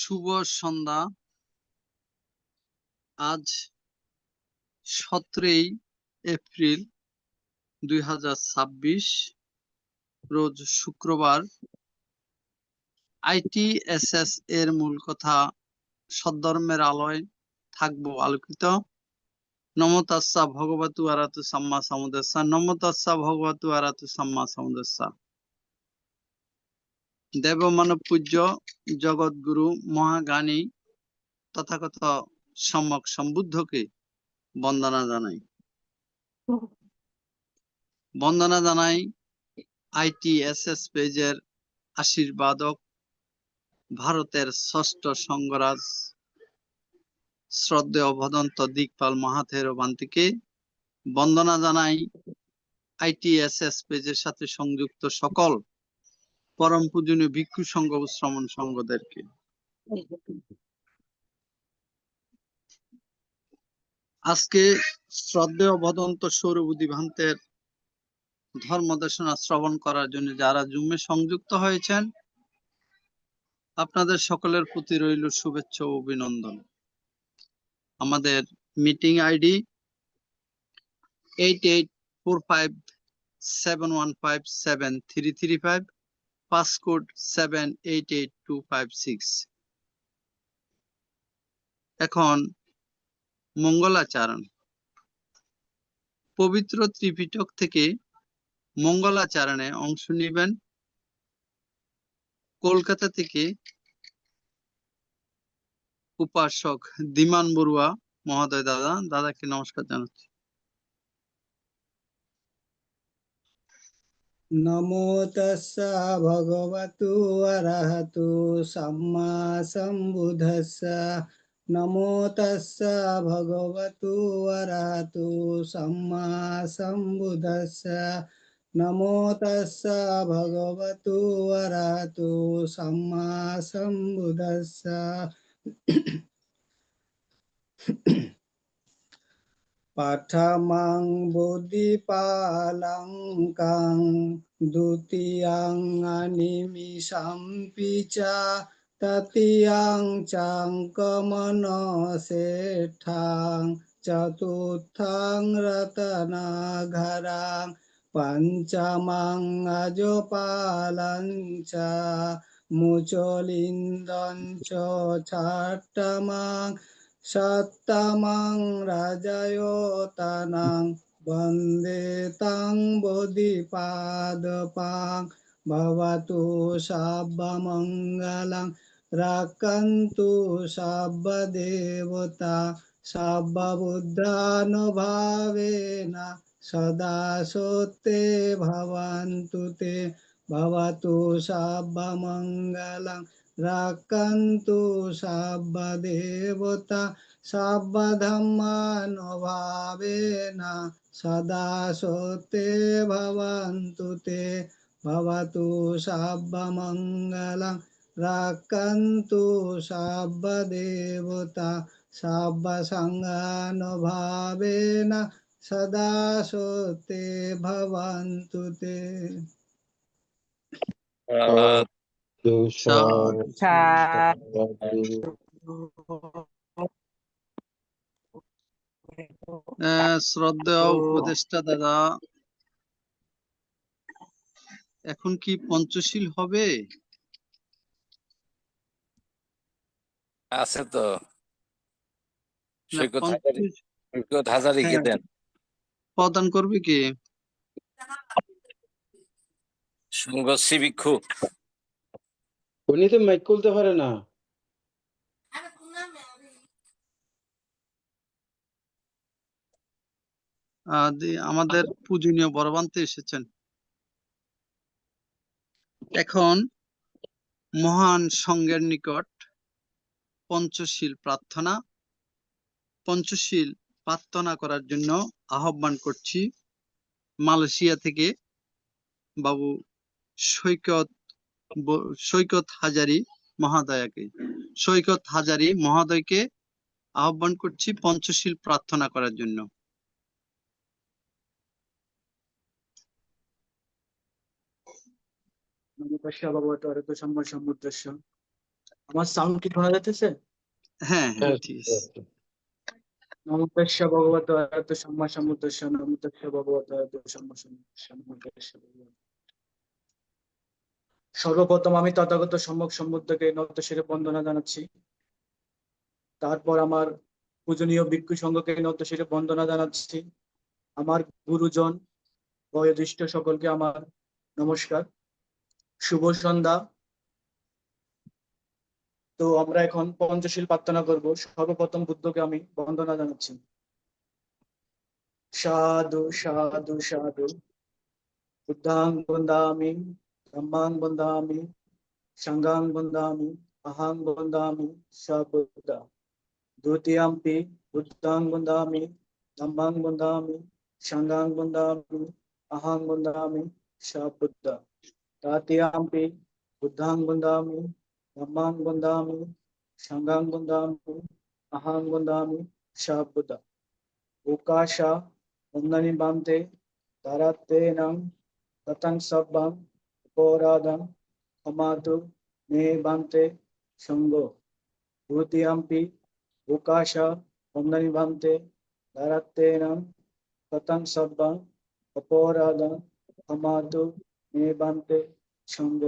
শুভ সন্ধ্যা। আজ 17 এপ্রিল 2026, রোজ শুক্রবার। ITSS এর মূল কথা সদ্ধর্মের আলোয় থাকবো আলোকিত। নমো তাস্সা ভগবতু আরাতু সাম্মা সাম্বুদ্দাস্সা। নমো তাস্সা ভগবতু আরাতু সাম্মা সাম্বুদ্দাস্সা। দেব মানব পূজ্য জগৎগুরু মহাজ্ঞানী তথাগত সম্যক সম্বুদ্ধকে বন্দনা জানাই। বন্দনা জানাই ITSS পেজের আশীর্বাদক ভারতের ষষ্ঠ সঙ্গরাজ শ্রদ্ধেয় ভদন্ত দিকপাল মাহাথেরো বান্তিকে। বন্দনা জানাই ITSS পেজের সাথে সংযুক্ত সকল পরম পূজনীয় ভিক্ষু সংঘ ও শ্রমণ সংঘদেরকে। আজকে শ্রদ্ধেয় ভদন্ত সৌরবুদ্ধি ভান্তের ধর্মদেশনা শ্রবণ করার জন্য যারা জুমে সংযুক্ত হয়েছেন, আপনাদের সকলের প্রতি রইল শুভেচ্ছা ও অভিনন্দন। আমাদের মিটিং আইডি 8845715735, পাসকোড 788256। এখন মঙ্গলাচরণ। পবিত্র ত্রিপিটক থেকে মঙ্গলাচরণে অংশ নেবেন কলকাতা থেকে উপাসক দিমান বড়ুয়া মহোদয়। দাদাকে নমস্কার জানাচ্ছি। নমো তাস্সা ভগবতু আরহাতু সাম্মা সম্বুদ্ধাস্সা। নমো তাস্সা ভগবতু আরহাতু সাম্মা সম্বুদ্ধাস্সা। নমো তাস্সা ভগবতু আরহাতু সাম্মা সম্বুদ্ধাস্সা। পাঠামাং বোধিপালাং কাং দ্বিতীয়াং অনিমিষাম্পি চ তৃতীয়াং চাং কমনশেষ্ঠাং চতুর্থং রত্নাঘরাং পঞ্চমাং অজপালং চ মুচলিন্দং চ ষষ্ঠমাং সপ্তমং রাজয়োতনং বন্দে তং বোধিপাদপাং। ভবতু সর্বমঙ্গলং রক্ষন্তু সর্বদেবতা সর্ববুদ্ধানুভাবেন সদা সত্যে ভবন্তু তে। ভবতু সর্বমঙ্গলং রক্ষন্তু সর্বদেবতা সর্বধর্মানুভাবেন সদা সত্যে ভবন্তু তে। ভবতু সর্বমঙ্গলং রক্ষন্তু সর্বদেবতা সর্বসংঘানুভাবেন সদা সত্যে ভবন্তু তে। শ্রদ্ধেয় উপদেষ্টা দাদা, এখন কি পঞ্চশীল হবে? আছে তো, সৈকত হাজারীকে দেন। প্রদান করবে কি? সংঘর্ষী ভিক্ষু। উনি তো মাইক খুলতে পারে না। আমাদের পূজনীয় বড়বান্তে এসেছেন। এখন মহান সংঘের নিকট পঞ্চশীল প্রার্থনা করার জন্য আহ্বান করছি মালয়েশিয়া থেকে বাবু সৈকত হাজারী মহোদয়কে আহ্বান করছি পঞ্চশীল প্রার্থনা করার জন্য। নমো তাস্সা ভগবতু আরহাতু সাম্মা সম্বুদ্ধাস্সা। আমার সাউন্ড কি শোনা যাচ্ছে? হ্যাঁ হ্যাঁ হ্যাঁ, ঠিক আছে। নমস্য ভগবতো আরহাতো সম্মা সম্বুদ্ধস্য নমস্য ভগবতো আরহাতো সম্মা সম্বুদ্ধস্য নমস্য ভগবতো। সর্বপ্রথম আমি তথাগত সম্যক সম্বুদ্ধকে নত শিরে বন্দনা জানাচ্ছি। তারপর আমার পূজনীয় ভিক্ষু সংঘকে নত শিরে বন্দনা জানাচ্ছি। আমার গুরুজন বয়োজ্যেষ্ঠ সকলকে আমার নমস্কার, শুভ সন্ধ্যা। তো আমরা এখন পঞ্চশীল প্রার্থনা করব। সর্বপ্রথম বুদ্ধকে আমি বন্দনা জানাচ্ছি। সাধু সাধু সাধু, বুদ্ধাং বন্দামি, ধম্মাং বন্দামি, সংঘাং বন্দামি, অহং বন্দামি, সবুদ্ধা। দ্বিতীয়াম্পি বুদ্ধাং বন্দামি, ধম্মাং বন্দামি, সংঘাং বন্দামি, অহং বন্দামি, সবুদ্ধা। তৃতীয়াম্পি বুদ্ধাং বন্দামি, ধম্মাং বন্দামি, সংঘাং বন্দামি, অহং বন্দামি, সবুদ্ধা। উকাশা বন্দনি বান্তে ধারাতেনং ততং সব্বং অপরাধং ক্ষমাতু মে বান্তে সঙ্গ। দ্বিতীয়াম্পি উকাশা বন্দনি বান্তে ধারাতেনং ততং সব্বং অপরাধং ক্ষমাতু মে বান্তে সঙ্গ।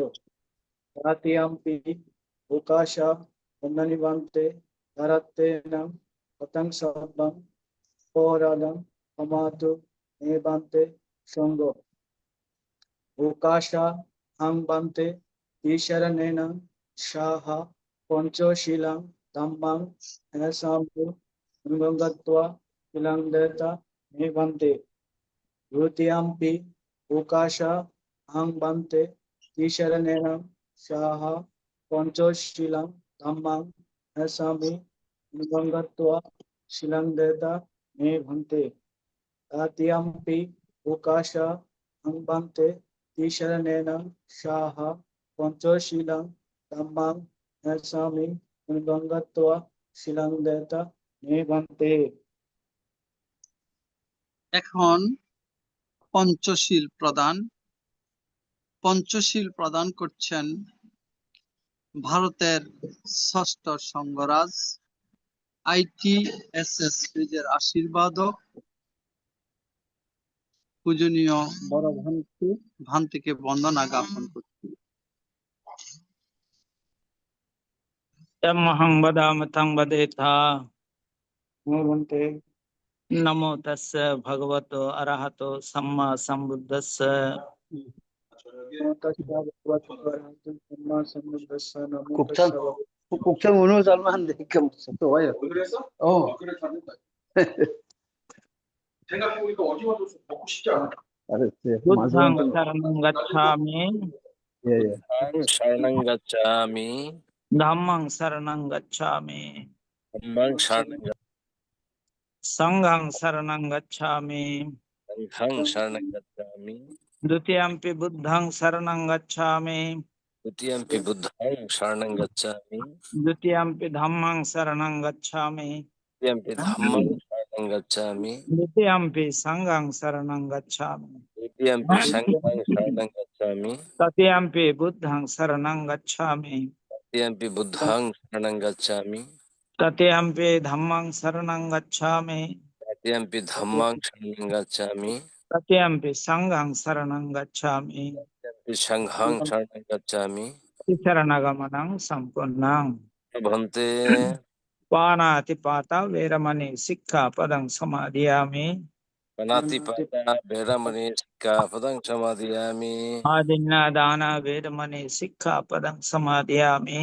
তৃতীয়াম্পি উকাশা বন্দনি বান্তে ধারাতেনং ততং সব্বং অপরাধং ক্ষমাতু মে বান্তে সঙ্গ। উকাশা হাং বান্তে ঈশরণেন সাহা পঞ্চশীলং ধম্মাং হ্যাসাম্পু গঙ্গত্বা শিলংদেতা মে বান্তে। দ্বিতীয়াম্পি উকাশা হাং বান্তে ঈশরণেন সাহা পঞ্চশীলং ধম্মাং হ্যাসামি গঙ্গত্বা শিলংদেতা মে বান্তে। তৃতীয়াম্পি উকাশা হাং বান্তে ঈশরণেন সাহা পঞ্চশীলং ধম্মাং হ্যাসামি গঙ্গত্বা শিলংদেতা মে বান্তে। এখন পঞ্চশীল প্রদান করছেন ভারতের ষষ্ঠ সংঘরাজ ITSS এর আশীর্বাদক পূজনীয় বড় ভান্তিকে বন্দনা জ্ঞাপন করছি। यमहं वदामि तं वदेथा। মে বান্তে। नमो तस्य भगवतो अरहतो सम्मा सम्बुद्धस्य। 국장 오늘 잘만 되니까 또 와요. 생각해보니까 어디 와도 먹고 싶지 않아. 알았지. बुद्धं शरणं गच्छामि, 예예. शरणं गच्छामि धम्मं शरणं गच्छामि, धम्मं शरणं संघं शरणं गच्छामि, शरणं गच्छामि द्वितीयम्पि बुद्धं शरणं गच्छामि, द्वितीयम्पि बुद्धं शरणं गच्छामि द्वितीयम्पि धम्मं शरणं गच्छामि, द्वितीयम्पि धम्मं शरणं गच्छामि द्वितीयम्पि संघं शरणं गच्छामि, द्वितीयम्पि संघं शरणं गच्छामि तृतीयम्पि बुद्धं शरणं गच्छामि, तृतीयम्पि बुद्धं शरणं गच्छामि तृतीयम्पि धम्मं शरणं गच्छामि, तृतीयम्पि धम्मं शरणं गच्छामि तृतीयम्पि संघं शरणं गच्छामि, तृतीयम्पि संघं शरणं गच्छामि शरणगमनं सम्पूर्णं। भवन्ते पाणातिपाता वेरमणि सिक्खापदं समादयामि, पनातिपाता भेरमणि सिक्खापदं समादयामि आदिन्नादाना वेरमणि सिक्खापदं समादयामि,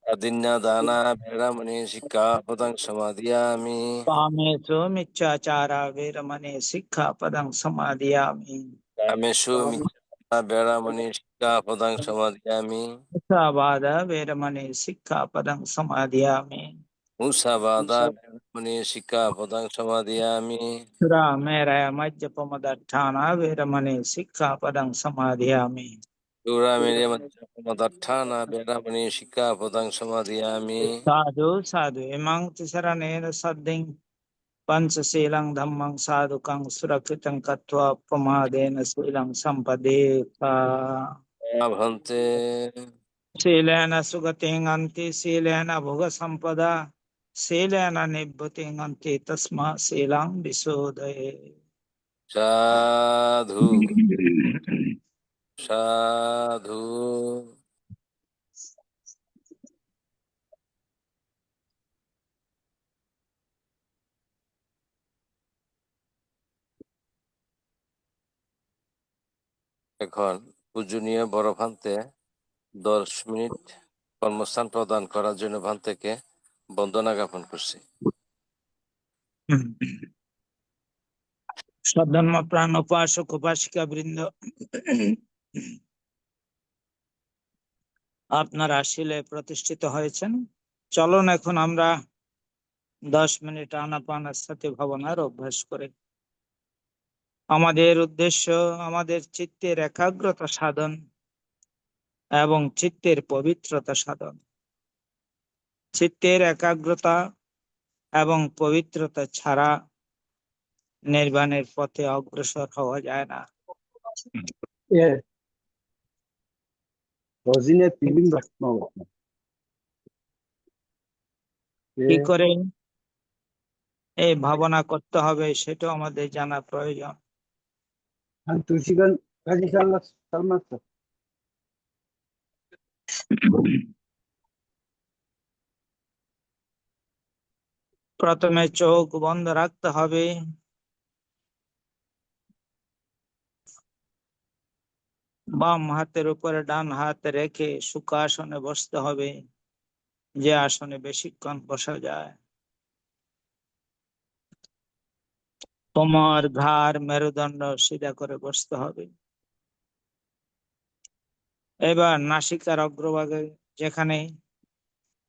अदिन्नादाना भेरमणि सिक्खापदं समादयामि कामेषु मिच्छाचारा वेरमणि सिक्खापदं समादयामि, कामेषु मिच्छाचारा भेरमणि सिक्खापदं समादयामि मुसावाद वेरमणि सिक्खापदं समादयामि, मुसावादा भेरमणि सिक्खापदं समादयामि सुरामेरय मज्जपमदट्ठाना वेरमणि सिक्खापदं समादयामि, दूरा मेरे मदत्थाना भेरमणि सिक्खापदं समादयामि साधु साधु इमं तिसरणेन सद्धिं पंचशीलं धम्मं साधुकं सुरक्षितं कृत्वा प्रमादेन शीलं सम्पदेत। भवन्ते Silena sugating anti silena bhoga sampada silena nibbhuting anti tasma silang visudaye. সাধু সাধু। এখন পূজনীয় বড় ভান্তে 10 মিনিট কর্মস্থান প্রদান করার জন্য ভান্তেকে বন্দনা জ্ঞাপন করছি। সদ্ধর্ম প্রাণ উপাসক উপাসিকা বৃন্দ, আপনারা শিলে প্রতিষ্ঠিত হয়েছেন। চলুন এখন আমরা 10 মিনিট আনাপানের সাথে ভাবনার অভ্যাস করি। আমাদের উদ্দেশ্য আমাদের চিত্তের একাগ্রতা সাধন এবং চিত্তের পবিত্রতা সাধন। চিত্তের একাগ্রতা এবং পবিত্রতা ছাড়া নির্বাণের পথে অগ্রসর হওয়া যায় না। কি করে এই ভাবনা করতে হবে সেটাও আমাদের জানা প্রয়োজন। প্রথমে চোখ বন্ধ রাখতে হবে। বাম হাতের উপরে ডান হাত রেখে সুখাসনে বসতে হবে, যে আসনে বেশিক্ষণ বসা যায়। কোমর, ঘাড়, মেরুদণ্ড সিধা করে বসতে হবে। এবার নাসিকার অগ্রভাগে যেখানে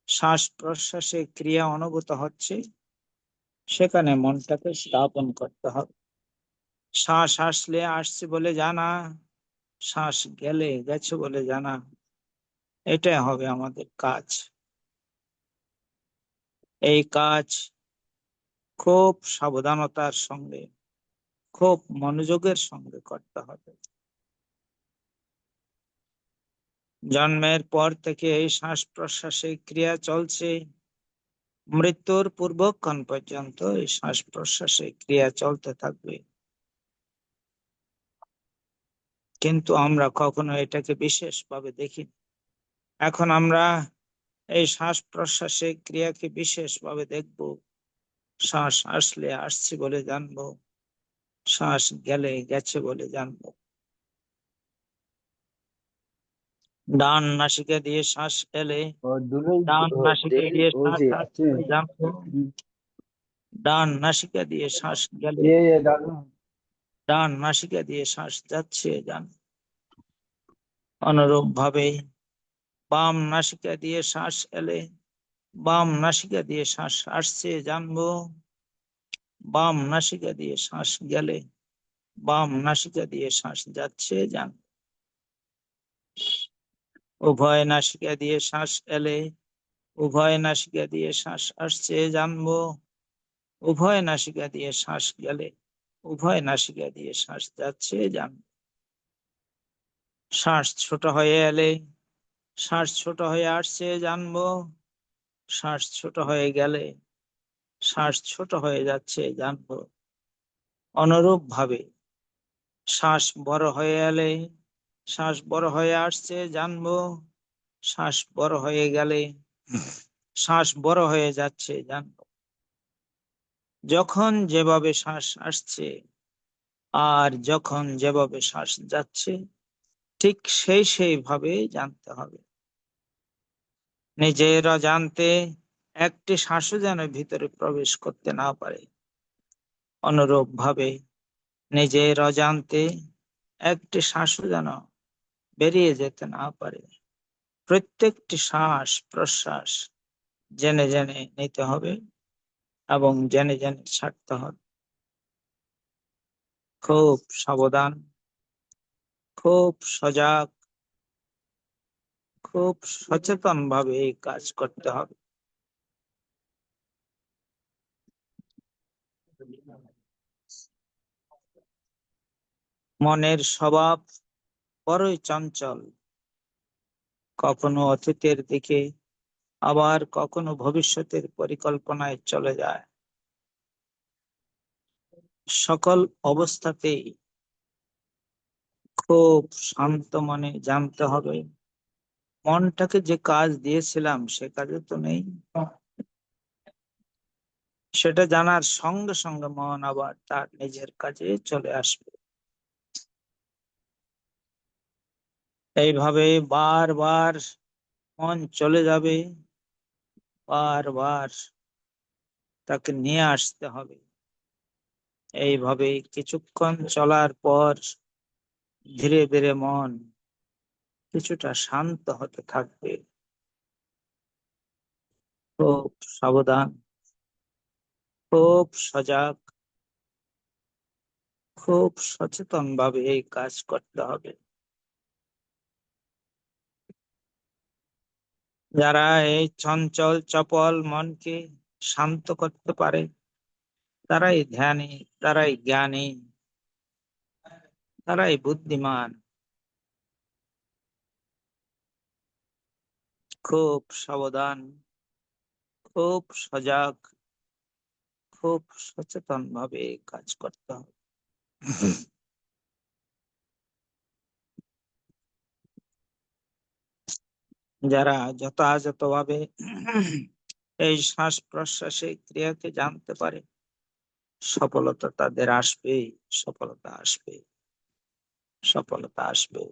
শ্বাস প্রশ্বাসের ক্রিয়া অনুভূত হচ্ছে সেখানে মনটাকে স্থাপন করতে হবে। শ্বাস আসলে আসছে বলে জানা, শ্বাস গেলে গেছে বলে জানা, এটাই হবে আমাদের কাজ। এই কাজ খুব সাবধানতার সঙ্গে, খুব মনোযোগের সঙ্গে করতে হবে। জন্মের পর থেকে এই শ্বাস প্রশ্বাসের ক্রিয়া চলছে, মৃত্যুর পূর্বক্ষণ পর্যন্ত এই শ্বাস প্রশ্বাসের ক্রিয়া চলতে থাকবে। কিন্তু আমরা কখনো এটাকে বিশেষভাবে দেখি। এখন আমরা এই শ্বাস প্রশ্বাসের ক্রিয়াকে বিশেষভাবে দেখব। শ্বাস আসলে আসছে বলে জানবো, শ্বাস গেলে গেছে বলে জানবো। ডান নাসিকা দিয়ে শ্বাস এলে ডান নাসিকা দিয়ে শ্বাস আসছে জানবো, ডান নাসিকা দিয়ে শ্বাস গেলে ডান নাসিকা দিয়ে শ্বাস যাচ্ছে জানবো। অনুরূপ ভাবে বাম নাসিকা দিয়ে শ্বাস এলে বাম নাসিকা দিয়ে শ্বাস আসছে জানবো, বাম নাসিকা দিয়ে শ্বাস গেলে বাম নাসিকা দিয়ে শ্বাস যাচ্ছে জানবো। উভয় নাসিকা দিয়ে শ্বাস এলে উভয় নাসিকা দিয়ে শ্বাস আসছে জানবো, উভয় নাসিকা দিয়ে শ্বাস গেলে উভয় নাসিকা দিয়ে শ্বাস যাচ্ছে জানবো। শ্বাস ছোট হয়ে এলে শ্বাস ছোট হয়ে আসছে জানবো, শ্বাস ছোট হয়ে গেলে শ্বাস ছোট হয়ে যাচ্ছে জানবো। অনুরূপ ভাবে শ্বাস বড় হয়ে এলে শ্বাস বড় হয়ে আসছে জানবো, শ্বাস বড় হয়ে গেলে শ্বাস বড় হয়ে যাচ্ছে জানবো। যখন যেভাবে শ্বাস আসছে আর যখন যেভাবে শ্বাস যাচ্ছে ঠিক সেইভাবে জানতে হবে। নিজের অজান্তে একটি শ্বাসও যেন ভিতরে প্রবেশ করতে না পারে। অনুরূপ ভাবে নিজের অজান্তে একটি শ্বাসও যেন বেরিয়ে যেতে না পারে। প্রত্যেকটি শ্বাস প্রশ্বাস জেনে জেনে নিতে হবে এবং জেনে জেনে ছাড়তে হবে। খুব সাবধান, খুব সজাগ, খুব সচেতন ভাবে এই কাজ করতে হবে। মনের স্বভাব বড়ই চঞ্চল। কখনো অতীতের দিকে, আবার কখনো ভবিষ্যতের পরিকল্পনায় চলে যায়। সকল অবস্থাতেই খুব শান্ত মনে জানতে হবে, মনটাকে যে কাজ দিয়েছিলাম সে কাজে তো নেই। সেটা জানার সঙ্গে সঙ্গে মন আবার তার নিজের কাজে চলে আসবে। এইভাবে বারবার মন চলে যাবে, বারবার তাকে নিয়ে আসতে হবে। এইভাবে কিছুক্ষণ চলার পর ধীরে ধীরে মন কিছুটা শান্ত হতে থাকবে। খুব সাবধান, খুব সজাগ, খুব সচেতন ভাবে এই কাজ করতে হবে। যারা এই চঞ্চল চপল মনকে শান্ত করতে পারে, তারাই ধ্যানী, তারাই জ্ঞানী, তারাই বুদ্ধিমান। খুব সাবধান, খুব সজাগ, খুব সচেতন ভাবে কাজ করতে হবে। যারা যথাযথভাবে এই শ্বাস প্রশ্বাসের ক্রিয়াকে জানতে পারে, সফলতা তাদের আসবে, সফলতা আসবে, সফলতা আসবে।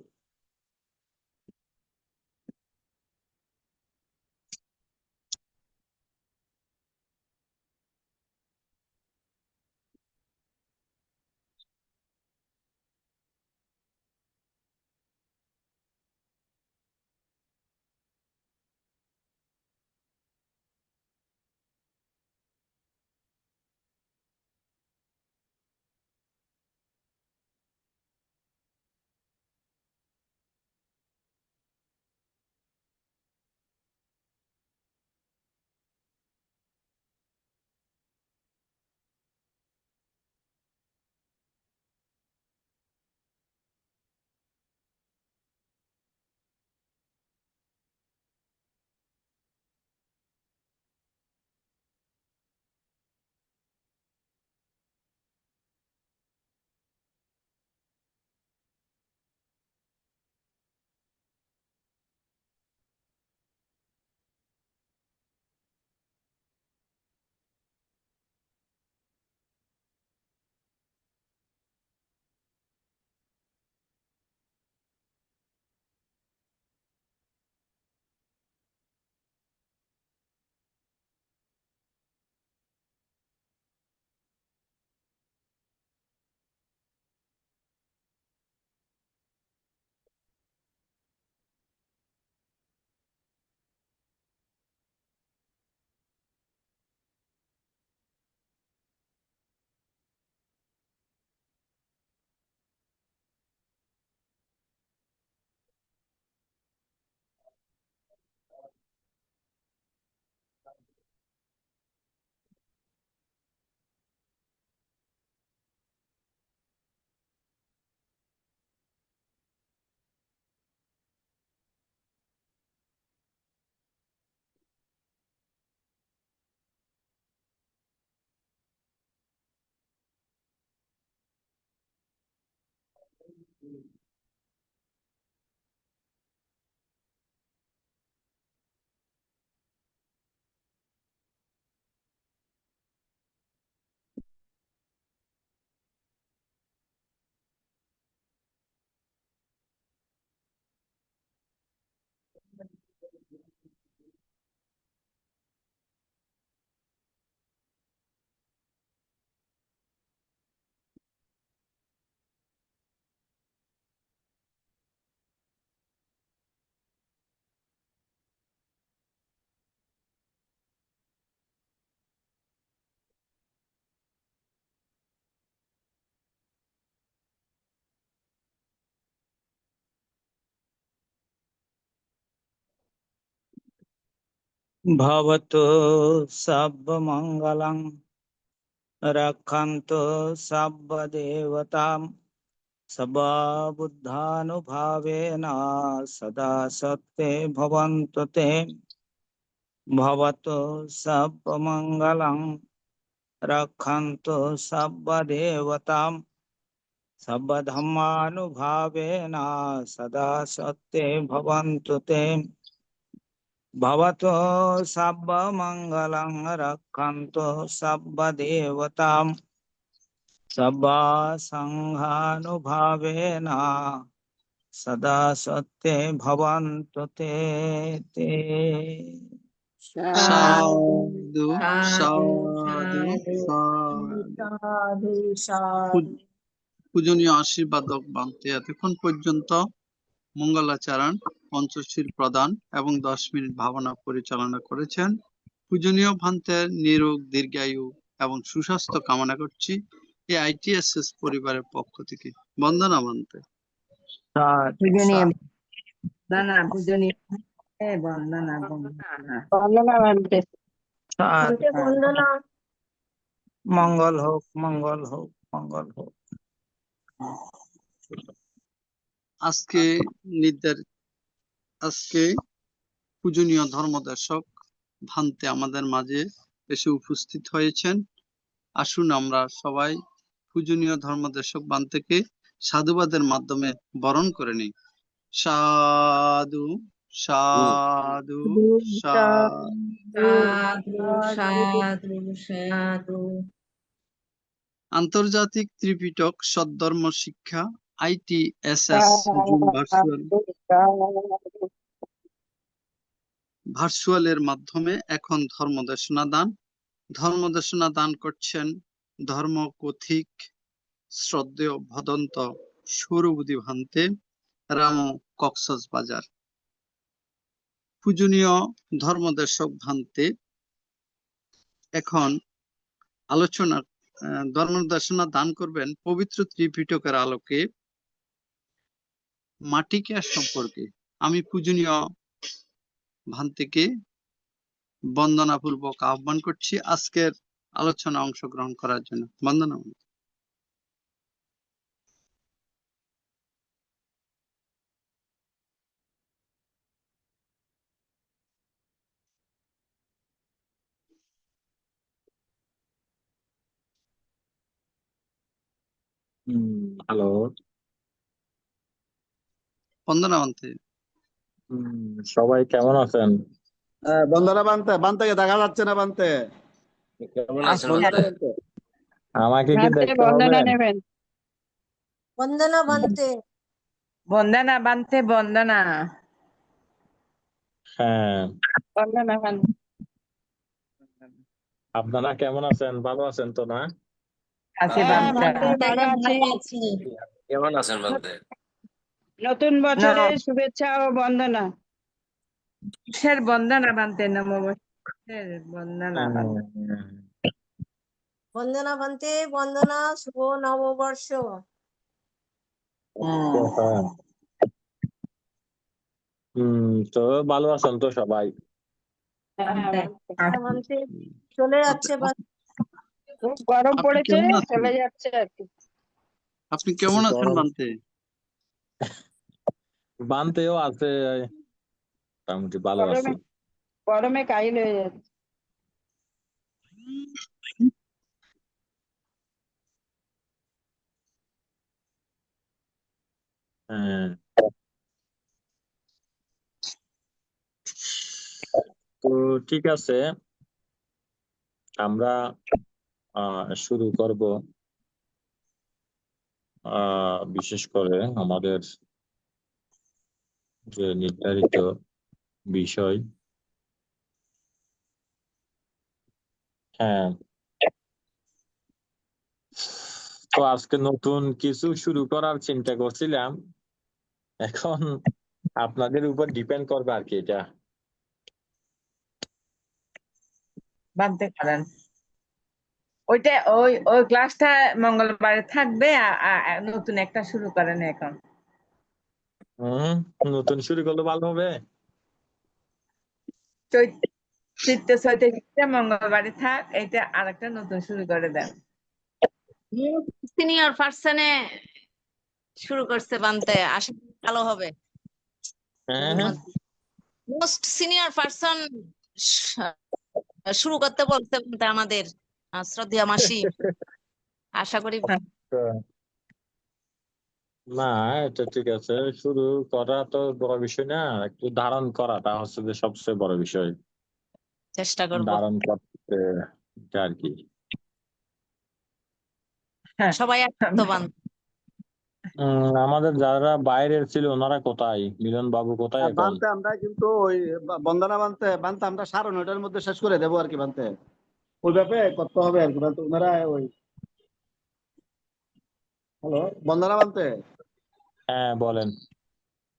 ভবতু সর্বমঙ্গলং রক্ষন্তু সর্বদেবতাম सदा बुद्धानुभावेन सदा सत्ते भवन्तु ते भवतु सर्वमङ्गलं रक्षन्तु सर्वदेवतां सर्वधर्मानुभावेन सदा सत्ते भवन्तु ते भवतु सर्वमङ्गलं रक्षन्तु सर्वदेवतां सर्वसङ्घानुभावेन सदा सत्ते भवन्तु ते ते সাধু সাধু সাধু সাধু সাধু সাধু পূজনীয় আশীর্বাদক বান্তে এতক্ষণ পর্যন্ত মঙ্গলাচরণ পঞ্চশীল প্রদান এবং 10 মিনিট ভাবনা পরিচালনা করেছেন। পূজনীয় ভান্তের নিরোগ দীর্ঘায়ু এবং সুস্বাস্থ্য কামনা করছি এই ITSS পরিবারের পক্ষ থেকে। বন্দনা ভান্তে। পূজনীয় পূজনীয় বন্দনা বন্দনা বন্দনা ভান্তে। বন্দনা মঙ্গল হোক, মঙ্গল হোক, মঙ্গল হোক। আজকে পূজনীয় ধর্মদর্শক ভান্তে আমাদের মাঝে এসে উপস্থিত হয়েছেন। আসুন আমরা সবাই পূজনীয় ধর্মদর্শক ভান্তেকে সাধুবাদের মাধ্যমে বরণ করে নিই। সাধু সাধু সাধু। সাধু সাধু সাধু। আন্তর্জাতিক ত্রিপিটক সদ্ধর্ম শিক্ষা ITSS ভার্চুয়ালের মাধ্যমে এখন ধর্মদেশনা দান করছেন ধর্ম কথিক শ্রদ্ধেয় ভদন্ত সৌরবুদী ভান্তে রাম কক্সবাজার। পূজনীয় ধর্মদর্শক ভান্তে এখন ধর্মদর্শনা দান করবেন পবিত্র ত্রিপিটকের আলোকে মাটিকা সম্পর্কে। আমি পূজনীয় ভান্তেকে বন্দনাপূর্বক আহ্বান করছি আজকের আলোচনা অংশগ্রহণ করার জন্য। বন্দনা। হ্যালো। বন্দনা ভান্তে। সবাই কেমন আছেন? বন্দনা বান্তেকে দেখা যাচ্ছে না বান্তে। কেমন আছেন ভান্তে? আমাকে কি ভান্তে দেখতে বন্দনা হবে? নেবেন। বন্দনা বন্দে বন্দনা ভান্তে বন্দনা। হ্যাঁ, বন্দনা ভান্তে। আপনারা কেমন আছেন? ভালো আছেন তো না? আছি হ্যাঁ, ভান্তে ভালো আছি। আছি। কেমন আছেন ভান্তে? নতুন বছরের শুভেচ্ছা ও বন্দনা। বন্দনা ভান্তে নববর্ষের বন্দনা ভান্তে। বন্দনা বন্দে বন্দনা শুভ নববর্ষ। তো ভালো আছেন তো সবাই? বন্দে চলে যাচ্ছে খুব গরম আপনি পড়েছে, কেমন আছেন? চলে যাচ্ছে আর কি। আপনি কেমন আছেন ভান্তে? বানতেও আছে, মোটামুটি ভালো আছি। গরমে কাহিল হয়ে যাচ্ছে। হ্যাঁ, তো ঠিক আছে, আমরা শুরু করব। বিশেষ করে আমাদের যে নির্ধারিত বিষয়। হ্যাঁ, তো আজকে নতুন কিছু শুরু করার চিন্তা করছিলাম, এখন আপনাদের উপর ডিপেন্ড করবে আর কি। এটা ভান্তে করেন ওইটা, ওই ক্লাসটা মঙ্গলবারে থাকবে। নতুন একটা শুরু করেন এখন। নতুন শুরু করলে ভালো হবে। চৈত্র মঙ্গলবারে থাক, এটা আরেকটা নতুন শুরু করে দেন। সিনিয়র পার্সনে শুরু করছে বানতে, আশা করি ভালো হবে। হ্যাঁ মোস্ট সিনিয়র পারসন শুরু করতে বলতে বলতে আমাদের শ্রদ্ধেয় মাসি, আশা করি না, এটা ঠিক আছে। শুরু করা তো বড় বিষয় না, একটু ধারণ করাটা হচ্ছে যে সবচেয়ে বড় বিষয়। চেষ্টা করব। ধারণ করতে এটা আর কি। সবাই একত্ববান। আমাদের যারা বাইরের ছিল ওনারা কোথায়? মিলন বাবু কোথায় এখন? বানতে আমরা কিন্তু ওই বন্দনা বানতে বানতে আমরা 9:30টার মধ্যে শেষ করে দেবো আর কি। বানতে ওই ব্যাপারে করতে হবে আর কি। বানতে ওনারা ওই হ্যালো বন্দনা বানতে হ্যাঁ বলেন।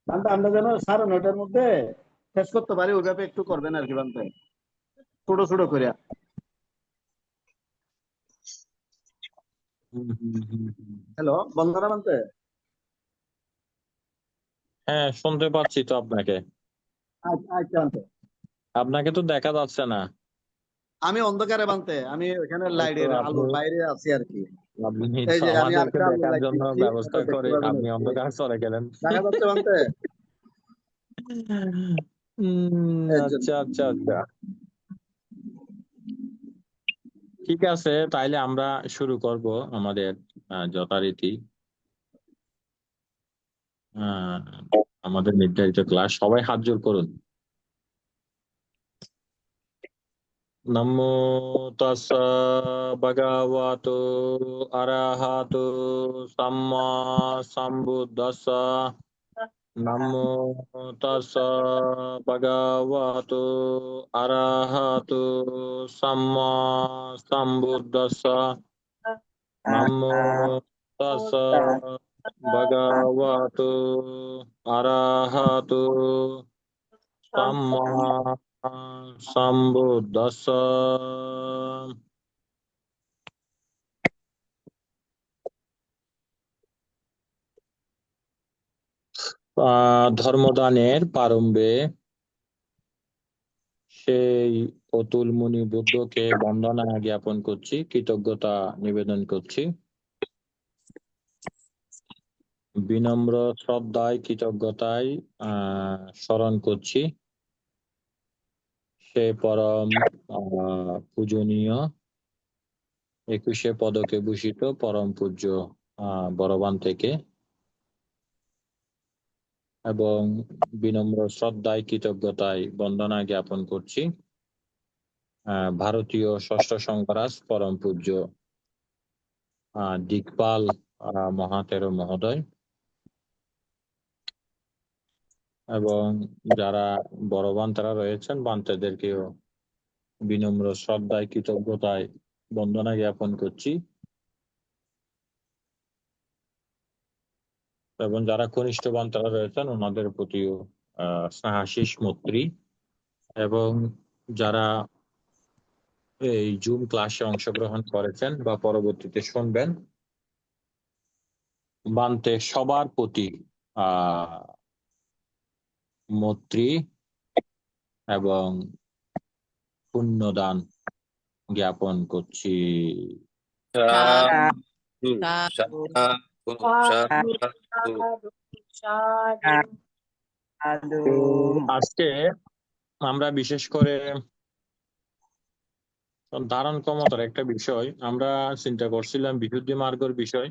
বানতে আমরা যেন 9:30টার মধ্যে শেষ করতে পারি, ওই ব্যাপারে একটু করবেন আর কি। বানতে ছোট ছোট করে। হ্যালো বন্দনা বানতে। হ্যাঁ শুনতে পাচ্ছি তো আপনাকে। আচ্ছা আচ্ছা বানতে। আপনাকে তো দেখা যাচ্ছে না। আমি অন্ধকারে বানতে, আমি ওখানে এই তো লাইটের আপনি আলোর বাইরে আছি আর কি। আপনি এই তো যে আমি আমাদেরকে আরেকটা আলোর দেখার লাইট জন্য দিচ্ছি, ব্যবস্থা হয়তো দেখতে করে পাবেন আর আপনি কি। অন্ধকার চলে গেলেন। দেখা যাচ্ছে বানতে এর জন্য। আচ্ছা আচ্ছা আচ্ছা, ঠিক আছে তাইলে আমরা শুরু করব আমাদের যথারীতি আহ, আমাদের নির্ধারিত ক্লাস। সবাই হাত জোড় করুন। নমো তাস্সা ভগবতো আরহাতো সাম্মা সাম্বুদ্দাস্সা। নমো তাস্সা ভগবতো আরহাতো সাম্মা সাম্বুদ্দাস্সা। নমো তাস্সা ভগবতো আরহাতো সাম্মা সাম্বুদ্দাস্সা। ধর্মদানের প্রারম্ভে সেই অতুল মুনি বুদ্ধকে বন্দনা জ্ঞাপন করছি, কৃতজ্ঞতা নিবেদন করছি, বিনম্র শ্রদ্ধায় কৃতজ্ঞতায় স্মরণ করছি সে পরম পূজনীয় 21 পদকে ভূষিত পরম পূজ্য বড়বান থেকে, এবং বিনম্র শ্রদ্ধায় কৃতজ্ঞতায় বন্দনা জ্ঞাপন করছি ভারতীয় ষষ্ঠ সংঘরাজ পরম পূজ্য দিকপাল মহাতেরো মহোদয়, এবং যারা বড়বান তারা রয়েছেন বান্তেদেরকেও বিনম্র শ্রদ্ধায় কৃতজ্ঞতায় বন্দনা জ্ঞাপন করছি, এবং যারা কনিষ্ঠ বান তারা রয়েছেন ওনাদের প্রতিও স্নেহাশিস মৈত্রী, এবং যারা এই জুম ক্লাসে অংশগ্রহণ করেছেন বা পরবর্তীতে শুনবেন বান্তে সবার প্রতি মৈত্রী এবং পুণ্যদান জ্ঞাপন করছি। সাধু সাধু সাধু। তো আজকে আমরা বিশেষ করে ধারণ ক্ষমতার একটা বিষয় আমরা চিন্তা করছিলাম, বিশুদ্ধি মার্গের বিষয়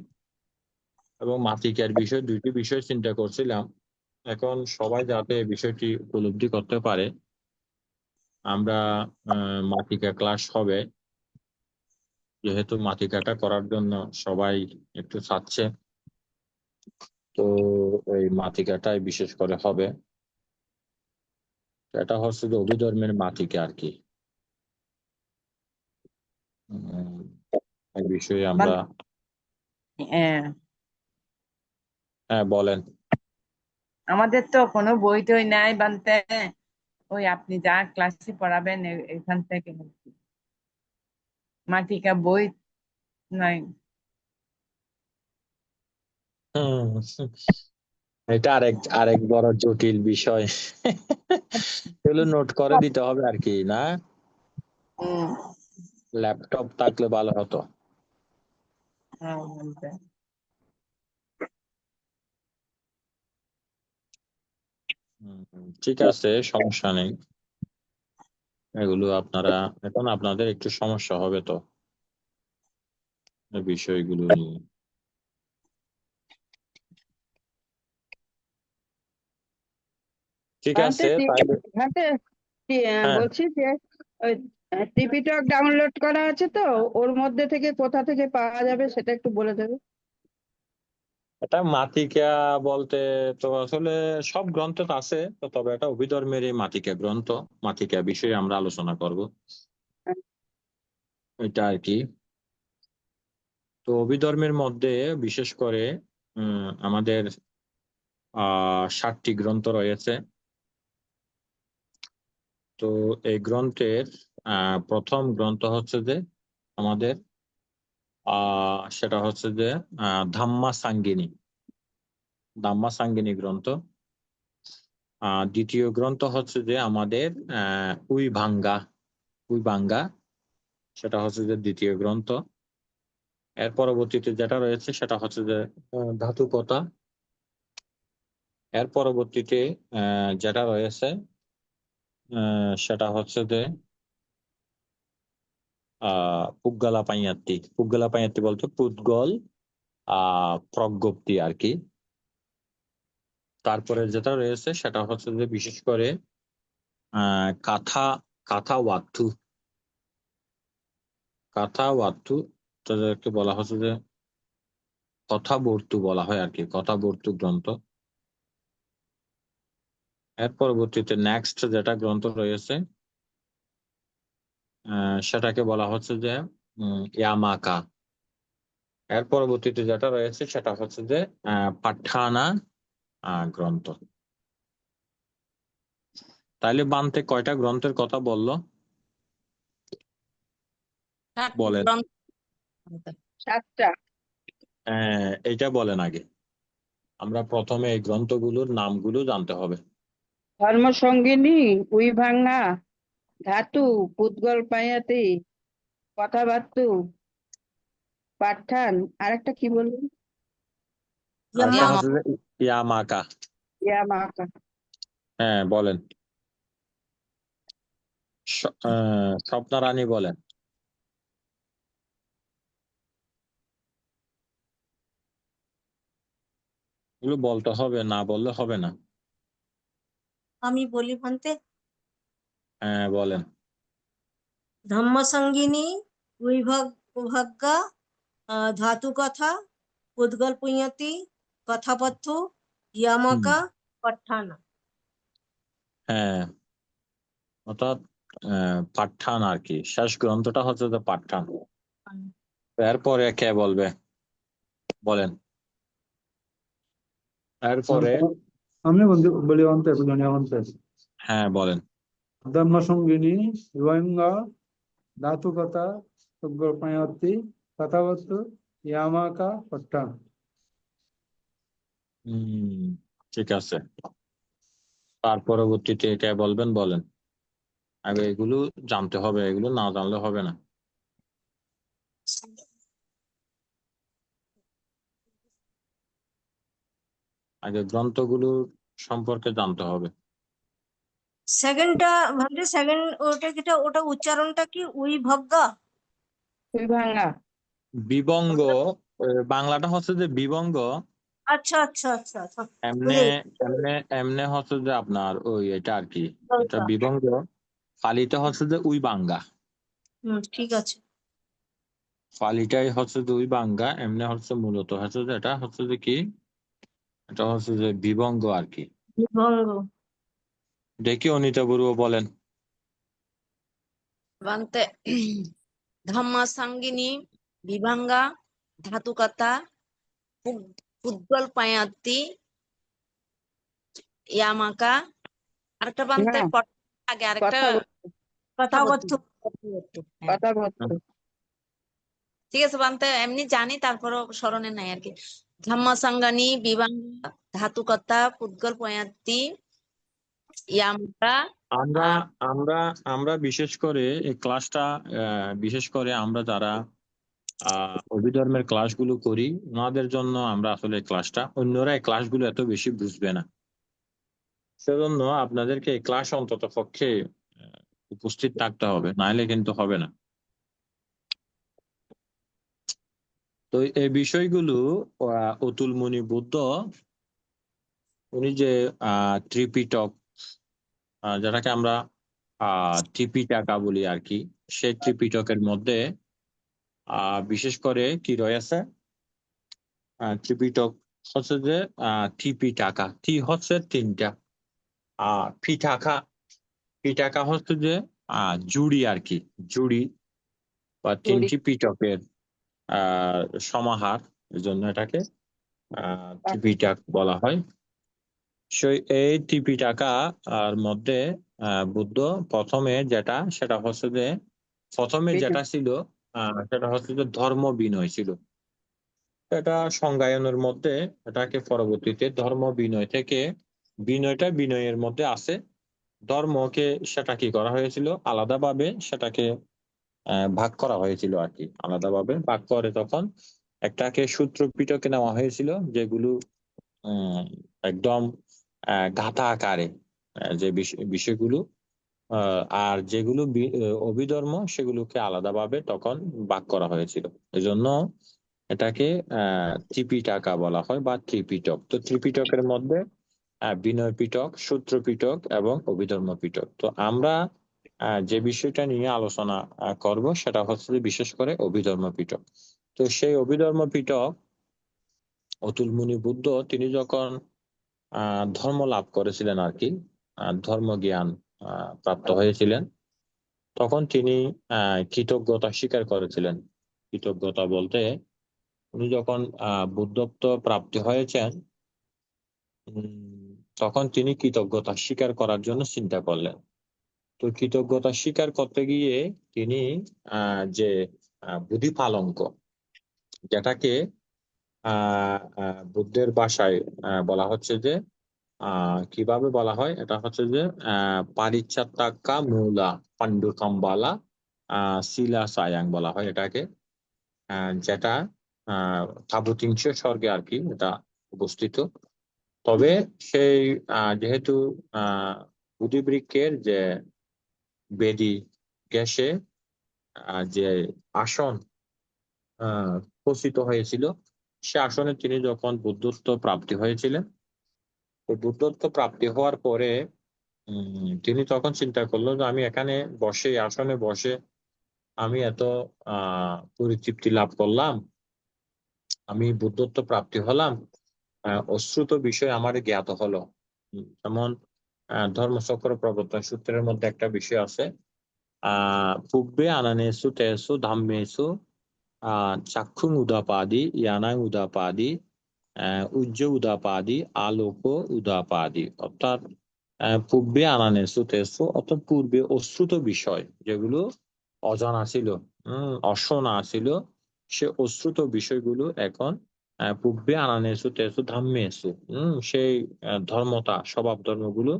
এবং মাতিকার বিষয়, দুইটি বিষয় চিন্তা করছিলাম। এখন সবাই যাতে বিষয়টি উপলব্ধি করতে পারে, আমরা মাতিকা ক্লাস হবে, যেহেতু মাতিকাটা করার জন্য সবাই একটু চাচ্ছে, তো ওই মাতিকাটাই বিশেষ করে হবে। এটা হচ্ছে যে অভিধর্মের মাতিকা আর কি। এই বিষয়ে আমরা হ্যাঁ বলেন। আমাদের তো কোনো বই টই নাই বানতে, ওই আপনি যা ক্লাসে পড়াবেন এখান থেকে মাটিকা বই নাই। এটা আরেক বড় জটিল বিষয়। এগুলো নোট করে দিতে হবে আর কি, না ল্যাপটপ থাকলে ভালো হতো। ঠিক আছে, সমস্যা নেই। এগুলো আপনারা এখন আপনাদের একটু সমস্যা হবে তো এই বিষয়গুলো নিয়ে। ঠিক ভান্তে আছে তাহলে। ভান্তে হ্যাঁ, বলছি যে ওই টিপিটক ডাউনলোড করা আছে তো, ওর মধ্যে থেকে কোথা থেকে পাওয়া যাবে সেটা একটু বলে দেবে। এটা মাতিকা বলতে তো আসলে সব গ্রন্থ তো আছে তো, তবে এটা অভিধর্মের এই মাতিকা গ্রন্থ, মাতিকা বিষয়ে আমরা আলোচনা করব এটা আর কি। তো অভিধর্মের মধ্যে বিশেষ করে আমাদের 7টি গ্রন্থ রয়েছে। তো এই গ্রন্থের প্রথম গ্রন্থ হচ্ছে যে আমাদের সেটা হচ্ছে যে ধাম্মা সাঙ্গিনী, ধাম্মা সাঙ্গিনী গ্রন্থ। দ্বিতীয় গ্রন্থ হচ্ছে যে আমাদের উই ভাঙ্গা, উই ভাঙ্গা, সেটা হচ্ছে যে দ্বিতীয় গ্রন্থ। এর পরবর্তীতে যেটা রয়েছে সেটা হচ্ছে যে ধাতু কথা। এর পরবর্তীতে যেটা রয়েছে সেটা হচ্ছে যে পুগ্গালা পাইয়াত্তি। পুগ্গালা পাইয়াত্তি বলতে পুদ্গল প্রজ্ঞপ্তি আর কি। তারপরে যেটা রয়েছে সেটা হচ্ছে যে বিশেষ করে কাথা, কাথা ওয়াত্থু, কাথা ওয়াত্থু, তাদেরকে বলা হচ্ছে যে কথাবর্তু বলা হয় আর কি, কথাবর্তু গ্রন্থ। এর পরবর্তীতে নেক্সট যেটা গ্রন্থ রয়েছে সেটাকে বলা হচ্ছে যে ইয়ামাকা। এর পরবর্তীতে যেটা রয়েছে সেটা হচ্ছে যে পাঠানা গ্রন্থ। তাইলে বান্তে কয়টা গ্রন্থের কথা বললো বলেন? 7টা। এইটা বলেন আগে, আমরা প্রথমে এই গ্রন্থগুলোর নামগুলো জানতে হবে। ধর্মসঙ্গিনী, উই ভাঙা, ধাতু, পুদ্গল পায়াতি, কথাবার্তু, পাঠান, আরেকটা কি বললেন? আরেকটা হচ্ছে যে ইয়ামাকা। ইয়ামাকা। হ্যাঁ বলেন, স্বপ্না রানী বলেন। এগুলো বলতে হবে, না বললে হবে না। আমি বলি ভান্তে। হ্যাঁ বলেন। ধম্মসঙ্গিনী, উইভাগ্যা, ধাতু কথা, উদ্গল পুঁয়াতি, কথাপত্থ, ইয়ামাকা, পঠানা। হ্যাঁ, অর্থাৎ পাঠান আর কি, শেষ গ্রন্থটা হচ্ছে যে পাঠান। এরপরে কে বলবে বলেন? এরপরে আমি বলি অন্তে বুঝনি অন্তে হ্যাঁ বলেন। ধর্মসঙ্গিনী, রোহিঙ্গা, ধাতুকথা, পায়াত্তি, কথাবস্তু, ইয়ামাকা, পট্টান। ঠিক আছে, তার পরবর্তীতে কে বলবেন বলেন। আগে এগুলো জানতে হবে, এগুলো না জানলে হবে না। আগে গ্রন্থগুলো সম্পর্কে জানতে হবে। সেকেন্ডটা ভান্তে, সেকেন্ড ওটা যেটা, ওটা উচ্চারণটা কি? উইভগ্গা, উই ভাঙা। বিবঙ্গ, বাংলাটা হচ্ছে যে বিবঙ্গ। আচ্ছা আচ্ছা আচ্ছা আচ্ছা, এমনে বুঝে গেছি। এমনে হচ্ছে যে আপনার ওই এটা আর কি, এটা দরকার। বিবঙ্গ। ফালিটা হচ্ছে যে উই বাঙ্গা, ঠিক আছে। ফালিটাই হচ্ছে যে উই বাঙ্গা। এমনি হচ্ছে মূলত হচ্ছে যে এটা হচ্ছে যে কি, এটা হচ্ছে যে বিবঙ্গ আর কি। বিভঙ্গ। দেখি অনিতা বড়ুয়া বলেন। বান্তে ধম্মসঙ্গিনী, বিভাঙ্গা, ধাতুকথা, পুদ্গল পায়াত্তি, ইয়ামাকা, আরেকটা বান্তে না, আগে আরেকটা কথাবত্থ। হ্যাঁ, কথাবস্তু। ঠিক আছে বান্তে, এমনি জানি তারপরও স্মরণে নাই আর কি। ধম্মসঙ্গিনী, বিভাঙ্গা, ধাতুকথা, পুদ্গল পায়াত্তি, ইয়ামাকা। আমরা আমরা আমরা বিশেষ করে এই ক্লাসটা, বিশেষ করে আমরা যারা অভিধর্মের ক্লাসগুলো করি ওনাদের জন্য আমরা আসলে এই ক্লাসটা, অন্যরা এই ক্লাসগুলো এত বেশি বুঝবে না। সেজন্য আপনাদেরকে ক্লাস অন্তত পক্ষে উপস্থিত থাকতে হবে, নাহলে কিন্তু হবে না। তো এই বিষয়গুলো অতুল মুনি বুদ্ধ উনি যে ত্রিপিটক, যেটাকে আমরা ত্রিপিটাকা বলি আর কি, সেই ত্রিপিটকের মধ্যে বিশেষ করে কি রয়েছে, ত্রিপিটক হচ্ছে যে ত্রিপিটাকা, টি হচ্ছে তিনটা, পিঠাকা, পিঠাকা হচ্ছে যে জুড়ি আর কি, জুড়ি বা তিনটি পিটকের সমাহার, এই জন্য এটাকে ত্রিপিটাক বলা হয়। এই ত্রিপিটাকা আর মধ্যে বুদ্ধ প্রথমে যেটা, সেটা হচ্ছে যে প্রথমে যেটা ছিল সেটা হচ্ছে যে ধর্ম বিনয় ছিল। এটা সংজ্ঞায়নের মধ্যে এটাকে পরবর্তীতে ধর্ম বিনয় থেকে বিনয়ের মধ্যে আছে, ধর্মকে সেটা কি করা হয়েছিল, আলাদাভাবে সেটাকে ভাগ করা হয়েছিল আর কি, আলাদাভাবে ভাগ করে তখন একটাকে সূত্র পিটকে নেওয়া হয়েছিল, যেগুলো একদম গাথা আকারে যে বিষয়গুলো, আর যেগুলো অভিধর্ম সেগুলোকে আলাদাভাবে তখন ভাগ করা হয়েছিল। এজন্য এটাকে ত্রিপিটাকা বলা হয় বা ত্রিপিটক। তো ত্রিপিটকের মধ্যে বিনয় পিটক, সূত্র পিটক এবং অভিধর্ম পিটক। তো আমরা যে বিষয়টা নিয়ে আলোচনা করব সেটা হচ্ছে বিশেষ করে অভিধর্ম পিটক। তো সেই অভিধর্ম পিটক অতুল মুনি বুদ্ধ তিনি যখন ধর্ম লাভ করেছিলেন আর কি, ধর্ম জ্ঞান প্রাপ্ত হয়েছিলেন, তখন তিনি কৃতজ্ঞতা স্বীকার করেছিলেন। কৃতজ্ঞতা বলতে উনি যখন বুদ্ধত্ব প্রাপ্তি হয়েছেন তখন তিনি কৃতজ্ঞতা স্বীকার করার জন্য চিন্তা করলেন। তো কৃতজ্ঞতা স্বীকার করতে গিয়ে তিনি যে বুদ্ধিপালঙ্ক, যেটাকে বুদ্ধের ভাষায় বলা হচ্ছে যে কিভাবে বলা হয়, এটা হচ্ছে যে পারিচ্ছাত্তাকা মূলা পাণ্ডুকাম্বালা শিলা সায়াং বলা হয় এটাকে, যেটা তাবুতিংশ স্বর্গে আর কি এটা অবস্থিত। তবে সেই যেহেতু বুদ্ধিবৃক্ষের যে বেদি গ্যাসে যে আসন প্রস্তুত হয়েছিল, সে আসনে তিনি যখন বুদ্ধত্ব প্রাপ্তি হয়েছিলেন, তো বুদ্ধত্ব প্রাপ্তি হওয়ার পরে তিনি তখন চিন্তা করলো যে আমি এখানে বসে, আসনে বসে আমি এত পরিতৃপ্তি লাভ করলাম, আমি বুদ্ধত্ব প্রাপ্তি হলাম, অশ্রুত বিষয় আমার জ্ঞাত হলো। যেমন ধর্মচক্র প্রবর্তন সূত্রের মধ্যে একটা বিষয় আছে, পূর্বে আনানেসু তেসু ধাম্মেসু চাক্ষুং উদাপাদি, ইয়ানাং উদাপাদি, উজ্জ উদাপাদি, আলোক উদাপাদি। অর্থাৎ পূর্বে আনানেসু তেসু, অর্থাৎ পূর্বে অশ্রুত বিষয় যেগুলো অজানা ছিল, অশোনা ছিল, সে অশ্রুত বিষয়গুলো এখন পূর্বে আনানেসু তেসু ধাম্মেসু, সেই ধর্মতা স্বভাব ধর্মগুলো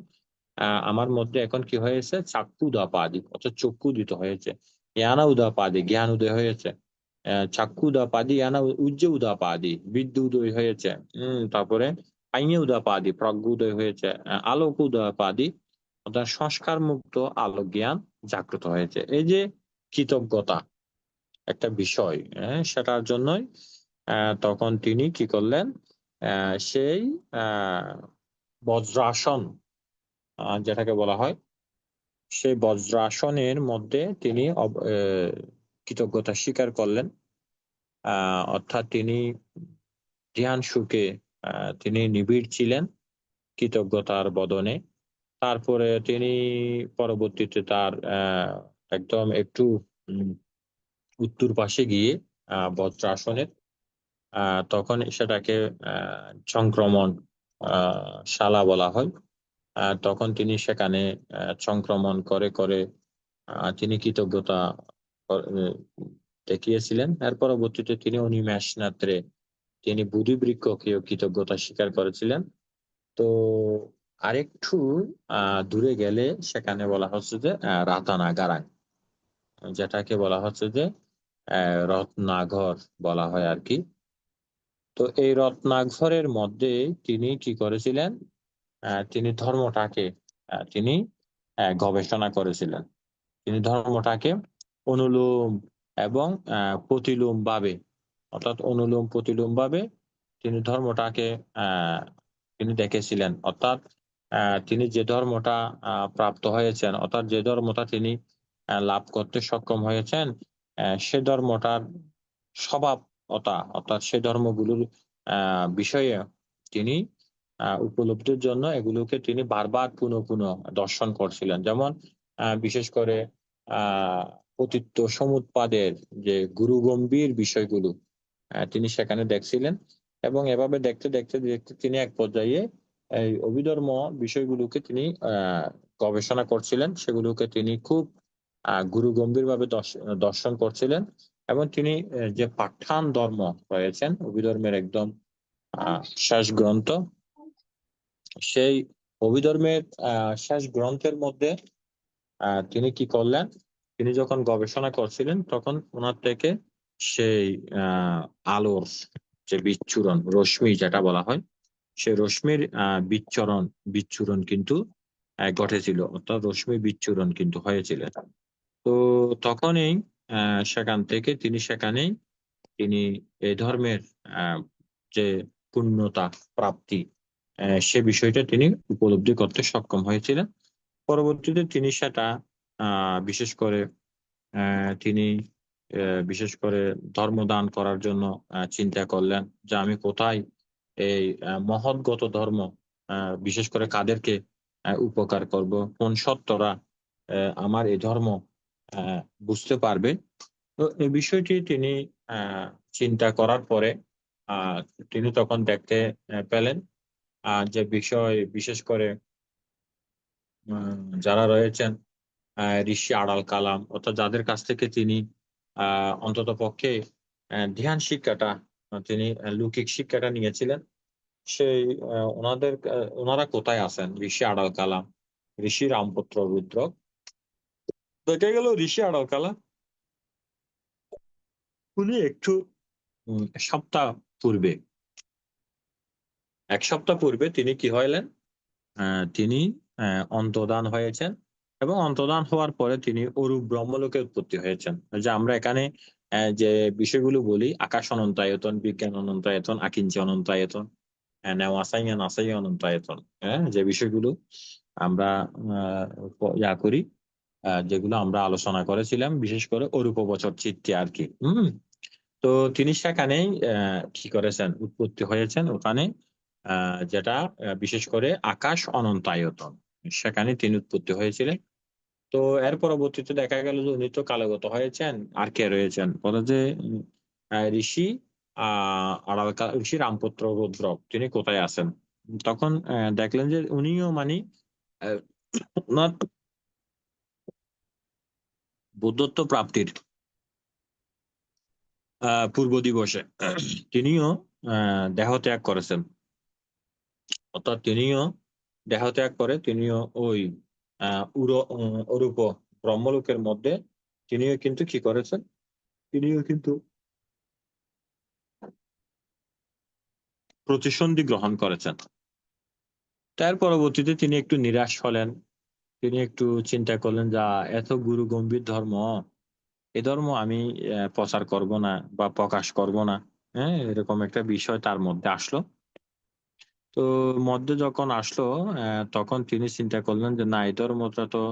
আমার মধ্যে এখন কি হয়েছে, চাক্ষু উদাপাদি, অর্থাৎ চক্ষু উদিত হয়েছে, ইয়ানা উদাপাদি, জ্ঞান উদয় হয়েছে, চাক্ষু উদাপাদি, ইয়ানা উজ্জ উদাপাদি, বিদ্যুৎ উদয় হয়েছে, তারপরে আইনে উদাপাদি, প্রজ্ঞ উদয় হয়েছে, আলোক উদাপাদি, অর্থাৎ সংস্কার মুক্ত আলোক জ্ঞান জাগ্রত হয়েছে। এই যে কৃতজ্ঞতা একটা বিষয়, সেটার জন্যই তখন তিনি কি করলেন, সেই বজ্রাসন যেটাকে বলা হয়, সেই বজ্রাসনের মধ্যে তিনি কৃতজ্ঞতা স্বীকার করলেন। অর্থাৎ তিনি ধ্যান সুখে তিনি নিবিড় ছিলেন কৃতজ্ঞতার বদনে। তারপরে তিনি পরবর্তীতে তার একদম একটু উত্তর পাশে গিয়ে বজ্রাসনের, তখন সেটাকে সংক্রমণ শালা বলা হয়, তখন তিনি সেখানে সংক্রমণ করে করে তিনি কৃতজ্ঞতা দেখিয়েছিলেন। এর পরবর্তীতে তিনি অনিমেষনাত্রে তিনি বুদ্ধিবৃক্ষকেও কৃতজ্ঞতা স্বীকার করেছিলেন। তো আরেকটু দূরে গেলে সেখানে বলা হচ্ছে যে রাতানাগারাং, যেটাকে বলা হচ্ছে যে রত্নাঘর বলা হয় আর কি। তো এই রত্নাঘরের মধ্যে তিনি কি করেছিলেন, তিনি ধর্মটাকে তিনি গবেষণা করেছিলেন। তিনি ধর্মটাকে অনুলোম এবং প্রতিলোম ভাবে, অর্থাৎ অনুলোম প্রতিলোম ভাবে তিনি ধর্মটাকে তিনি দেখেছিলেন। অর্থাৎ তিনি যে ধর্মটা প্রাপ্ত হয়েছেন, অর্থাৎ যে ধর্মটা তিনি লাভ করতে সক্ষম হয়েছেন, সে ধর্মটার স্বভাবতা, অর্থাৎ সে ধর্মগুলোর বিষয়ে তিনি উপলব্ধির জন্য এগুলোকে তিনি বারবার পুনঃ পুনঃ দর্শন করছিলেন। যেমন বিশেষ করে পতিত্ব সমুৎপাদের যে গুরু গম্ভীর বিষয়গুলো তিনি সেখানে দেখছিলেন, এবং এভাবে দেখতে দেখতে দেখতে তিনি এক পর্যায়ে এই অভিধর্ম বিষয়গুলোকে তিনি গবেষণা করছিলেন, সেগুলোকে তিনি খুব গুরু গম্ভীর ভাবে দর্শন করছিলেন। এবং তিনি যে পাঠান ধর্ম রয়েছেন, অভিধর্মের একদম শেষ গ্রন্থ, সেই অভিধর্মের শেষ গ্রন্থের মধ্যে তিনি কি করলেন, তিনি যখন গবেষণা করছিলেন তখন ওনার থেকে সেই আলোর যে বিচ্ছুরণ, রশ্মি যেটা বলা হয়, সেই রশ্মির বিচ্ছুরণ কিন্তু ঘটেছিল, অর্থাৎ রশ্মি বিচ্ছুরণ কিন্তু হয়েছিল। তো তখনই সেখান থেকে তিনি এই ধর্মের যে পূর্ণতা প্রাপ্তি, সে বিষয়টা তিনি উপলব্ধি করতে সক্ষম হয়েছিলেন। পরবর্তীতে তিনি সেটা বিশেষ করে ধর্মদান করার জন্য চিন্তা করলেন যে আমি কোথায় এই মহৎগত ধর্ম, বিশেষ করে কাদেরকে উপকার করব, কোন সত্যরা আমার এই ধর্ম বুঝতে পারবে। তো এই বিষয়টি তিনি চিন্তা করার পরে তিনি তখন দেখতে পেলেন যে বিষয়, বিশেষ করে যারা রয়েছেন ঋষি আড়াল কালাম, অর্থাৎ যাদের কাছ থেকে তিনি অন্তত পক্ষে ধ্যান শিক্ষাটা, তিনি লৌকিক শিক্ষাটা নিয়েছিলেন, সেই ওনারা কোথায় আছেন? ঋষি আড়াল কালাম, ঋষি রামপুত্র রুদ্র। দেখা গেল ঋষি আড়াল কালাম উনি একটু এক সপ্তাহ পূর্বে তিনি কি হইলেন, তিনি অন্তর্ধান হয়েছেন, এবং অন্তর্ধান হওয়ার পরে তিনি অরূপ ব্রহ্মলোকে উৎপত্তি হয়েছেন। যে আমরা এখানে যে বিষয়গুলো বলি, আকাশ অনন্তায়তন, বিজ্ঞান অনন্তায়তন, আকিঞ্চ অনন্তায়তন, নেওয়াসাইয়া নাসাইয়া অনন্তায়তন, যে বিষয়গুলো আমরা করি, যেগুলো আমরা আলোচনা করেছিলাম, বিশেষ করে অরূপবচর চিত্তে আর কি। তো তিনি সেখানেই কি করেছেন, উৎপত্তি হয়েছেন ওখানে, যেটা বিশেষ করে আকাশ অনন্তায়তন, সেখানে তিনি উৎপত্তি হয়েছিলেন। তো এর পরবর্তীতে দেখা গেল যে উনি তো কালগত হয়েছেন, আর কে রয়েছেন বলে যে ঋষি ঋষি রামপুত্র রুদ্র, তিনি কোথায় আছেন? তখন দেখলেন যে উনিও মানে ওনার বুদ্ধত্ব প্রাপ্তির পূর্ব দিবসে তিনিও দেহত্যাগ করেছেন, অর্থাৎ তিনিও দেহত্যাগ করে তিনিও ওই অরূপ ব্রহ্মলোকের মধ্যে তিনিও কিন্তু কি করেছেন, তিনিও কিন্তু প্রতিসন্ধি গ্রহণ করেছেন। তার পরবর্তীতে তিনি একটু নিরাশ হলেন, তিনি একটু চিন্তা করলেন যা এত গুরু গম্ভীর ধর্ম, এই ধর্ম আমি প্রচার করব না বা প্রকাশ করব না, এরকম একটা বিষয় তার মধ্যে আসলো। তো মধ্যে যখন আসলো তখন তিনি চিন্তা করলেন যে না, এই ধর্মটা তো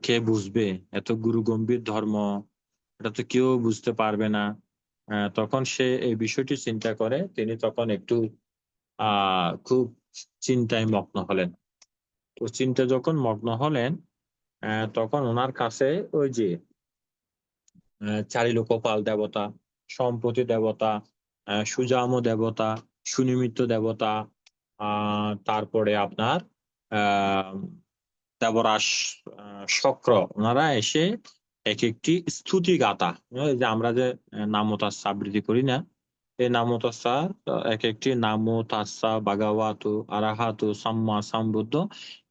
কে বুঝবে, এত গুরু গম্ভীর ধর্ম, এটা তো কেউ বুঝতে পারবে না। তখন সে এই বিষয়টি চিন্তা করে তিনি তখন একটু খুব চিন্তায় মগ্ন হলেন। তো চিন্তা যখন মগ্ন হলেন তখন ওনার কাছে ওই যে চারিলোকপাল দেবতা, সম্পত্তি দেবতা, সুজাম দেবতা, সুনিমিত্ত দেবতা, তারপরে আপনার দেবরাস শক্র, ওনারা এসে এক একটি স্তুতি গাথা, যে আমরা যে নামো তাস্সা আবৃত্তি করি না, এই নামো তাস্সা এক একটি নামো তাস্সা ভাগবতো আরহাতো সাম্মা সম্বুদ্ধ,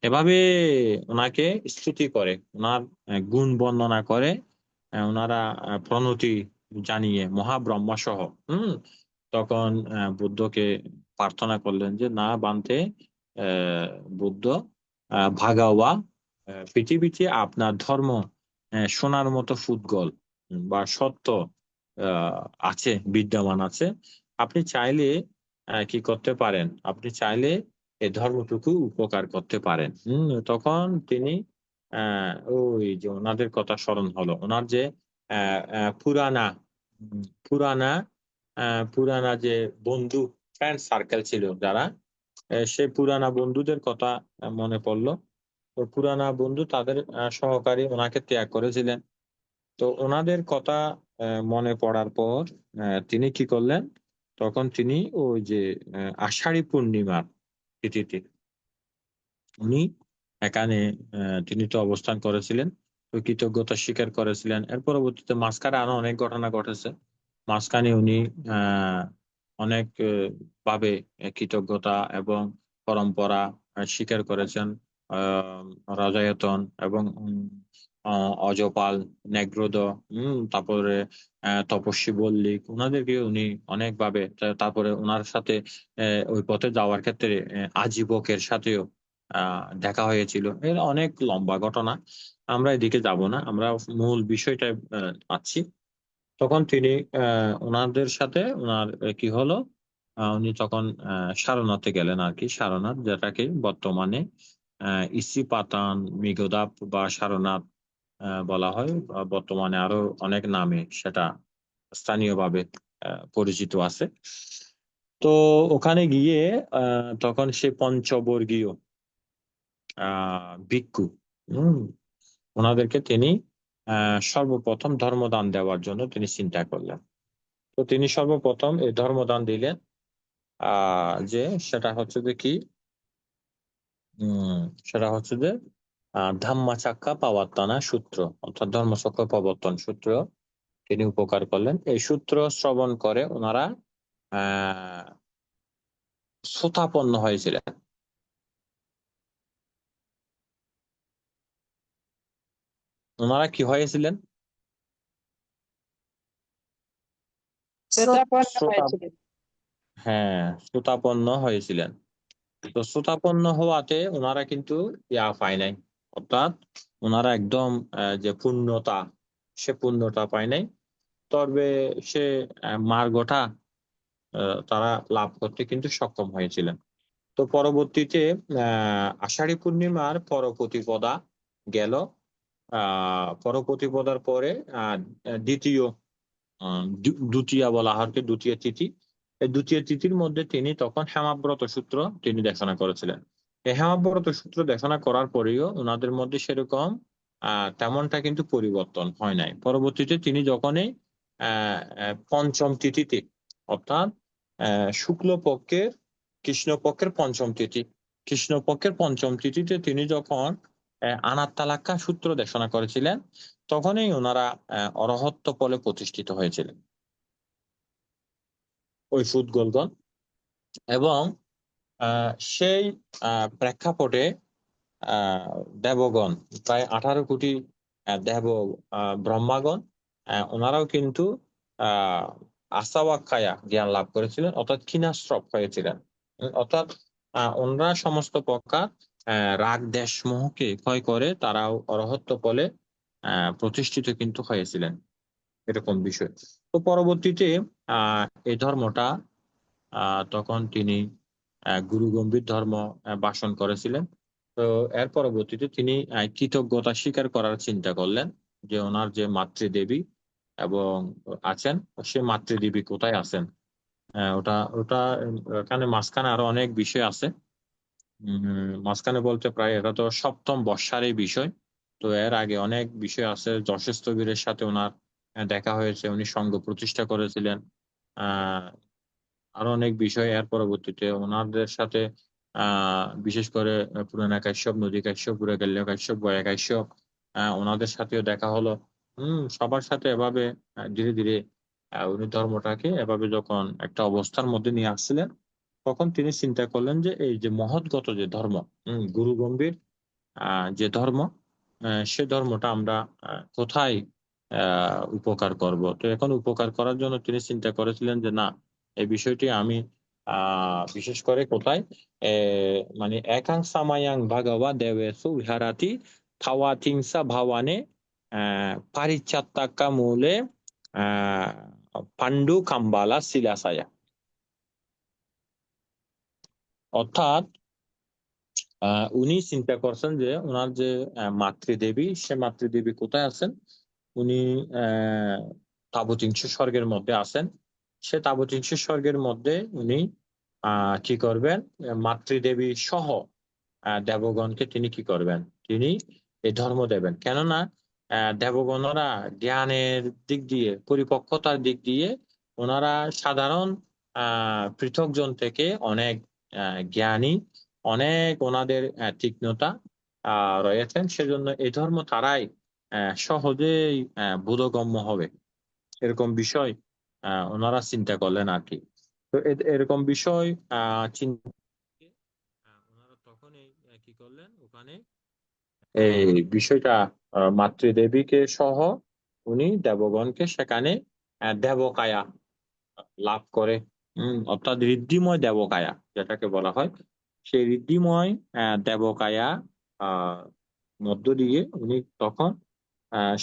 এভাবে ওনাকে স্তুতি করে, ওনার গুণ বর্ণনা করে, ওনারা প্রণতি জানিয়ে মহাব্রহ্মা সহ তখন বুদ্ধকে প্রার্থনা করলেন যে না বান্তে, বুদ্ধ ভাগাওয়া পৃথিবীতে আপনার ধর্ম সোনার মতো ফুটগল বা সত্য আছে, বিদ্যমান আছে। আপনি চাইলে কি করতে পারেন, আপনি চাইলে এই ধর্মটুকু উপকার করতে পারেন। তখন তিনি ওই যে ওনাদের কথা স্মরণ হলো, ওনার যে পুরানা পুরানা পুরানা যে বন্ধু ফ্রেন্ড সার্কেল ছিল যারা, সেই পুরানা বন্ধুদের কথা মনে পড়লো। তো পুরানা বন্ধু তাদের সহকারী ওনাকে ত্যাগ করেছিলেন। তো ওনাদের কথা মনে পড়ার পর তিনি কি করলেন, তখন তিনি ওই যে আষাঢ়ী পূর্ণিমার তিথিতে উনি এখানে তিনি তো অবস্থান করেছিলেন, তো কৃতজ্ঞতা স্বীকার করেছিলেন। এর পরবর্তীতে মাঝখানে আরো অনেক ঘটনা ঘটেছে। মাঝখানে উনি অনেক ভাবে কৃতজ্ঞতা এবং পরম্পরা স্বীকার করেছেন। রাজায়তন এবং অজপাল, নেগ্রোদ, তারপরে তপস্বী বল্লিক, ওনাদেরকে উনি অনেকভাবে, তারপরে ওনার সাথে ওই পথে যাওয়ার ক্ষেত্রে আজীবকের সাথেও দেখা হয়েছিল। এর অনেক লম্বা ঘটনা, আমরা এদিকে যাব না, আমরা মূল বিষয়টা আছি। তখন তিনি ওনাদের সাথে ওনার কি হলো, উনি তখন সারনাথে গেলেন আর কি। সারনাথ, যেটাকে বর্তমানে ইসিপাতান, মিগোদাপ বা সারনাথ বলা হয়। বর্তমানে আরো অনেক নামে সেটা স্থানীয়ভাবে পরিচিত আছে। তো ওখানে গিয়ে তখন সে পঞ্চবর্গীয় ভিক্ষু, ওনাদেরকে তিনি সর্বপ্রথম ধর্মদান দেওয়ার জন্য তিনি চিন্তা করলেন। তো তিনি সর্বপ্রথম এই ধর্মদান দিলেন, যে সেটা হচ্ছে যে কি, সেটা হচ্ছে যে ধাম্মাচাক্কা পাওয়াত্তানা সূত্র, অর্থাৎ ধর্মচক্র প্রবর্তন সূত্র তিনি উপকার করলেন। এই সূত্র শ্রবণ করে ওনারা শ্রোতাপন্ন হয়েছিলেন। ওনারা কি হয়েছিলেন? হ্যাঁ, শ্রোতাপন্ন হয়েছিলেন। তো শ্রোতাপন্ন হওয়াতে ওনারা কিন্তু ইয়া পায় নাই, অর্থাৎ ওনারা একদম যে পূর্ণতা, সে পূর্ণতা পায় নাই। তবে সে মার্গটা তারা লাভ করতে কিন্তু সক্ষম হয়েছিলেন। তো পরবর্তীতে আষাঢ়ী পূর্ণিমার পরপ্রতিপদা গেল। পরপ্রতিপদার পরে দ্বিতীয় বলা হয়, দ্বিতীয় তিথি। এই দ্বিতীয় তিথির মধ্যে তিনি তখন হেমাব্রত সূত্র তিনি দেশনা করেছিলেন। এই হেমাব্রত সূত্র দেশনা করার পরেও ওনাদের মধ্যে সেরকম তেমনটা কিন্তু পরিবর্তন হয় নাই। পরবর্তীতে তিনি যখনই পঞ্চম তিথিতে, অর্থাৎ শুক্লপক্ষের কৃষ্ণপক্ষের পঞ্চম তিথি, কৃষ্ণপক্ষের পঞ্চম তিথিতে তিনি যখন আনাত্তালাক্কা সূত্র দেশনা করেছিলেন, তখনই ওনারা অরহত্ত পলে প্রতিষ্ঠিত হয়েছিলেন ওই ফুদগলগণ। এবং সেই প্রেক্ষাপটে দেবগণ, প্রায় 18 কোটি দেব ব্রহ্মাগণ, ওনারাও কিন্তু আসাওয়াক্কায়া জ্ঞান লাভ করেছিলেন, অর্থাৎ ক্ষীণাশ্রব হয়েছিলেন। অর্থাৎ ওনারা সমস্ত প্রকার রাগ দেশ মোহকে ক্ষয় করে তারাও অরহত্ত পলে প্রতিষ্ঠিত কিন্তু হয়েছিলেন, এরকম বিষয়। তো পরবর্তীতে এই ধর্মটা তখন তিনি গুরু গম্ভীর ধর্ম ভাষণ করেছিলেন। তো এর পরবর্তীতে তিনি কৃতজ্ঞতা স্বীকার করার চিন্তা করলেন যে ওনার যে মাতৃদেবী এবং আছেন, সে মাতৃদেবী কোথায় আছেন। ওটা ওটা এখানে মাঝখানে আরো অনেক বিষয় আছে। মাঝখানে বলতে প্রায় এটা তো সপ্তম বর্ষারই বিষয়। তো এর আগে অনেক বিষয় আছে। যশস্থবীরের সাথে ওনার দেখা হয়েছে, উনি সংঘ প্রতিষ্ঠা করেছিলেন। আরো অনেক বিষয় এর পরবর্তীতে ওনাদের সাথে বিশেষ করে পুরানা কাশ্যপ, নদী কাশ্যপ, পুরাকাল্য কাশ্যপ, গয়া কাশ্যপ, ওনাদের সাথেও দেখা হলো। সবার সাথে এভাবে ধীরে ধীরে উনি ধর্মটাকে এভাবে যখন একটা অবস্থার মধ্যে নিয়ে আসছিলেন, তখন তিনি চিন্তা করলেন যে এই যে মহৎগত যে ধর্ম, গুরু গম্ভীর যে ধর্ম, সে ধর্মটা আমরা কোথায় উপকার করব। তো এখন উপকার করার জন্য তিনি চিন্তা করেছিলেন যে না, এই বিষয়টি আমি বিশেষ করে কোথায় মানে একাং সামায়াং ভাগবা দেবেসু বিহারাতি থাওয়াতিংসা ভাবানে পারিচ্ছাত্তাকা মূলে পাণ্ডু কাম্বালা শিলাসায়া। অর্থাৎ উনি চিন্তা করছেন যে ওনার যে মাতৃদেবী, সে মাতৃদেবী কোথায় আছেন? উনি তাবতিংশ স্বর্গের মধ্যে আছেন। সে তাবতিংশ স্বর্গের মধ্যে উনি কি করবেন? মাতৃদেবী সহ দেবগণকে তিনি কি করবেন? তিনি এই ধর্ম দেবেন। কেননা দেবগণরা জ্ঞানের দিক দিয়ে, পরিপক্কতার দিক দিয়ে ওনারা সাধারণ পৃথকজন থেকে অনেক জ্ঞানী, অনেক ওনাদের তীক্ষ্ণতা রয়েছেন। সেজন্য এই ধর্ম তারাই সহজেই বোধগম্য হবে, এরকম বিষয় ওনারা চিন্তা করলেন আর কি। তো এরকম বিষয় চিন্তা ওনারা তখনই কি করলেন, ওখানে এই বিষয়টা মাতৃদেবীকে সহ উনি দেবগণকে সেখানে দেবকায়া লাভ করে, অর্থাৎ ঋদ্ধিময় দেবকায়া যেটাকে বলা হয়, সেই ঋদ্ধিময় দেবকায়া মধ্য দিয়ে উনি তখন